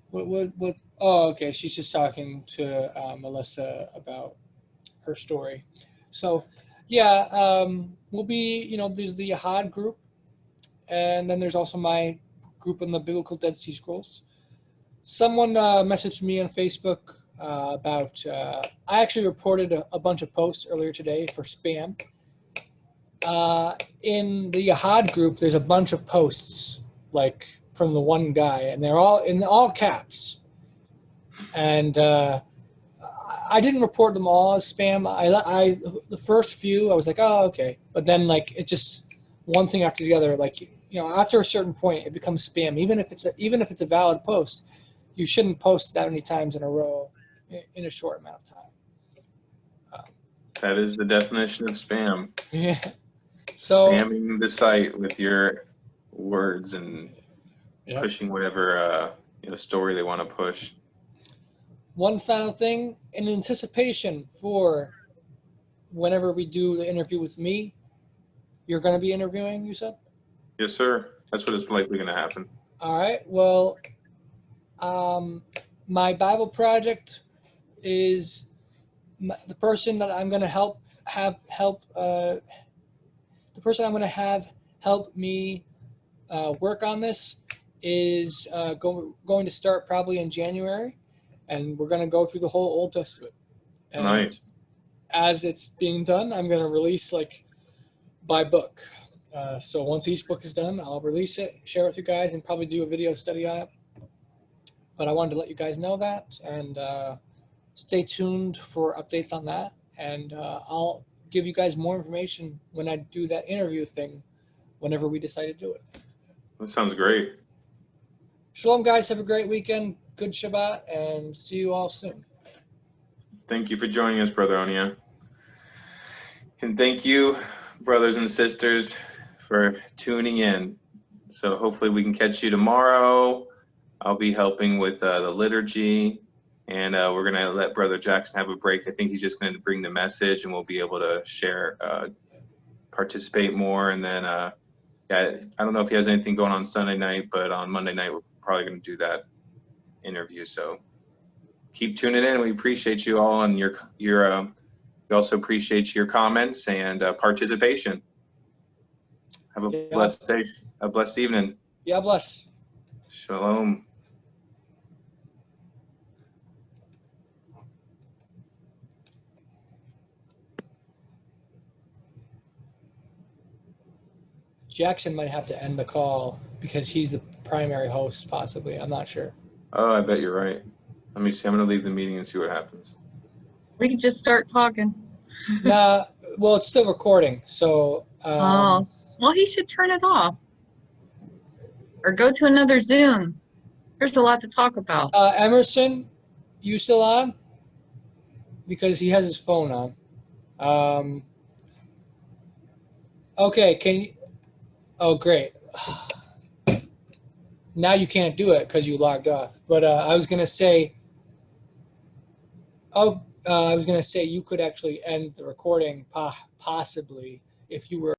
What? Oh, okay. She's just talking to Melissa about her story. So, yeah, we'll be, there's the Yahad group, and then there's also my group in the Biblical Dead Sea Scrolls. someone messaged me on Facebook about, I actually reported a bunch of posts earlier today for spam. In the Yahad group, there's a bunch of posts like from the one guy, and they're all in all caps. And I didn't report them all as spam. I the first few I was like, oh, okay, but then like it just one thing after the other. Like, you know, after a certain point, it becomes spam. Even if it's a valid post, you shouldn't post that many times in a row in a short amount of time. That is the definition of spam. Yeah. So Spamming the site with your words and Yep. pushing whatever story they want to push. One final thing, in anticipation for whenever we do the interview with me, you're going to be interviewing, you said? Yes, sir. That's what is likely going to happen. All right. Well, my Bible project is the person that I'm going to help me work on this is going to start probably in January, and we're going to go through the whole Old Testament. And Nice. as it's being done, I'm going to release like by book. So once each book is done, I'll release it, share it with you guys, and probably do a video study on it. But I wanted to let you guys know that, and stay tuned for updates on that. And I'll give you guys more information when I do that interview thing, whenever we decide to do it. That sounds great. Shalom, guys. Have a great weekend. Good Shabbat, and see you all soon. Thank you for joining us, Brother Onieu. And thank you, brothers and sisters, for tuning in. So hopefully we can catch you tomorrow. I'll be helping with the liturgy, and we're going to let Brother Jackson have a break. I think he's just going to bring the message, and we'll be able to share, participate more. And then, yeah, I don't know if he has anything going on Sunday night, but on Monday night, we're probably going to do that interview. So keep tuning in. We appreciate you all, and we also appreciate your comments and participation. Have a blessed day, a blessed evening. Yeah, bless. Shalom. Jackson might have to end the call because he's the primary host, possibly. I'm not sure. Oh, I bet you're right. Let me see. I'm going to leave the meeting and see what happens. We can just start talking. Nah, well, it's still recording, so. Oh, well, he should turn it off. Or go to another Zoom. There's a lot to talk about. Emerson, you still on? Because he has his phone on. Okay, can you? Oh, great. Now you can't do it because you logged off. But I was gonna say. I was gonna say you could actually end the recording possibly if you were.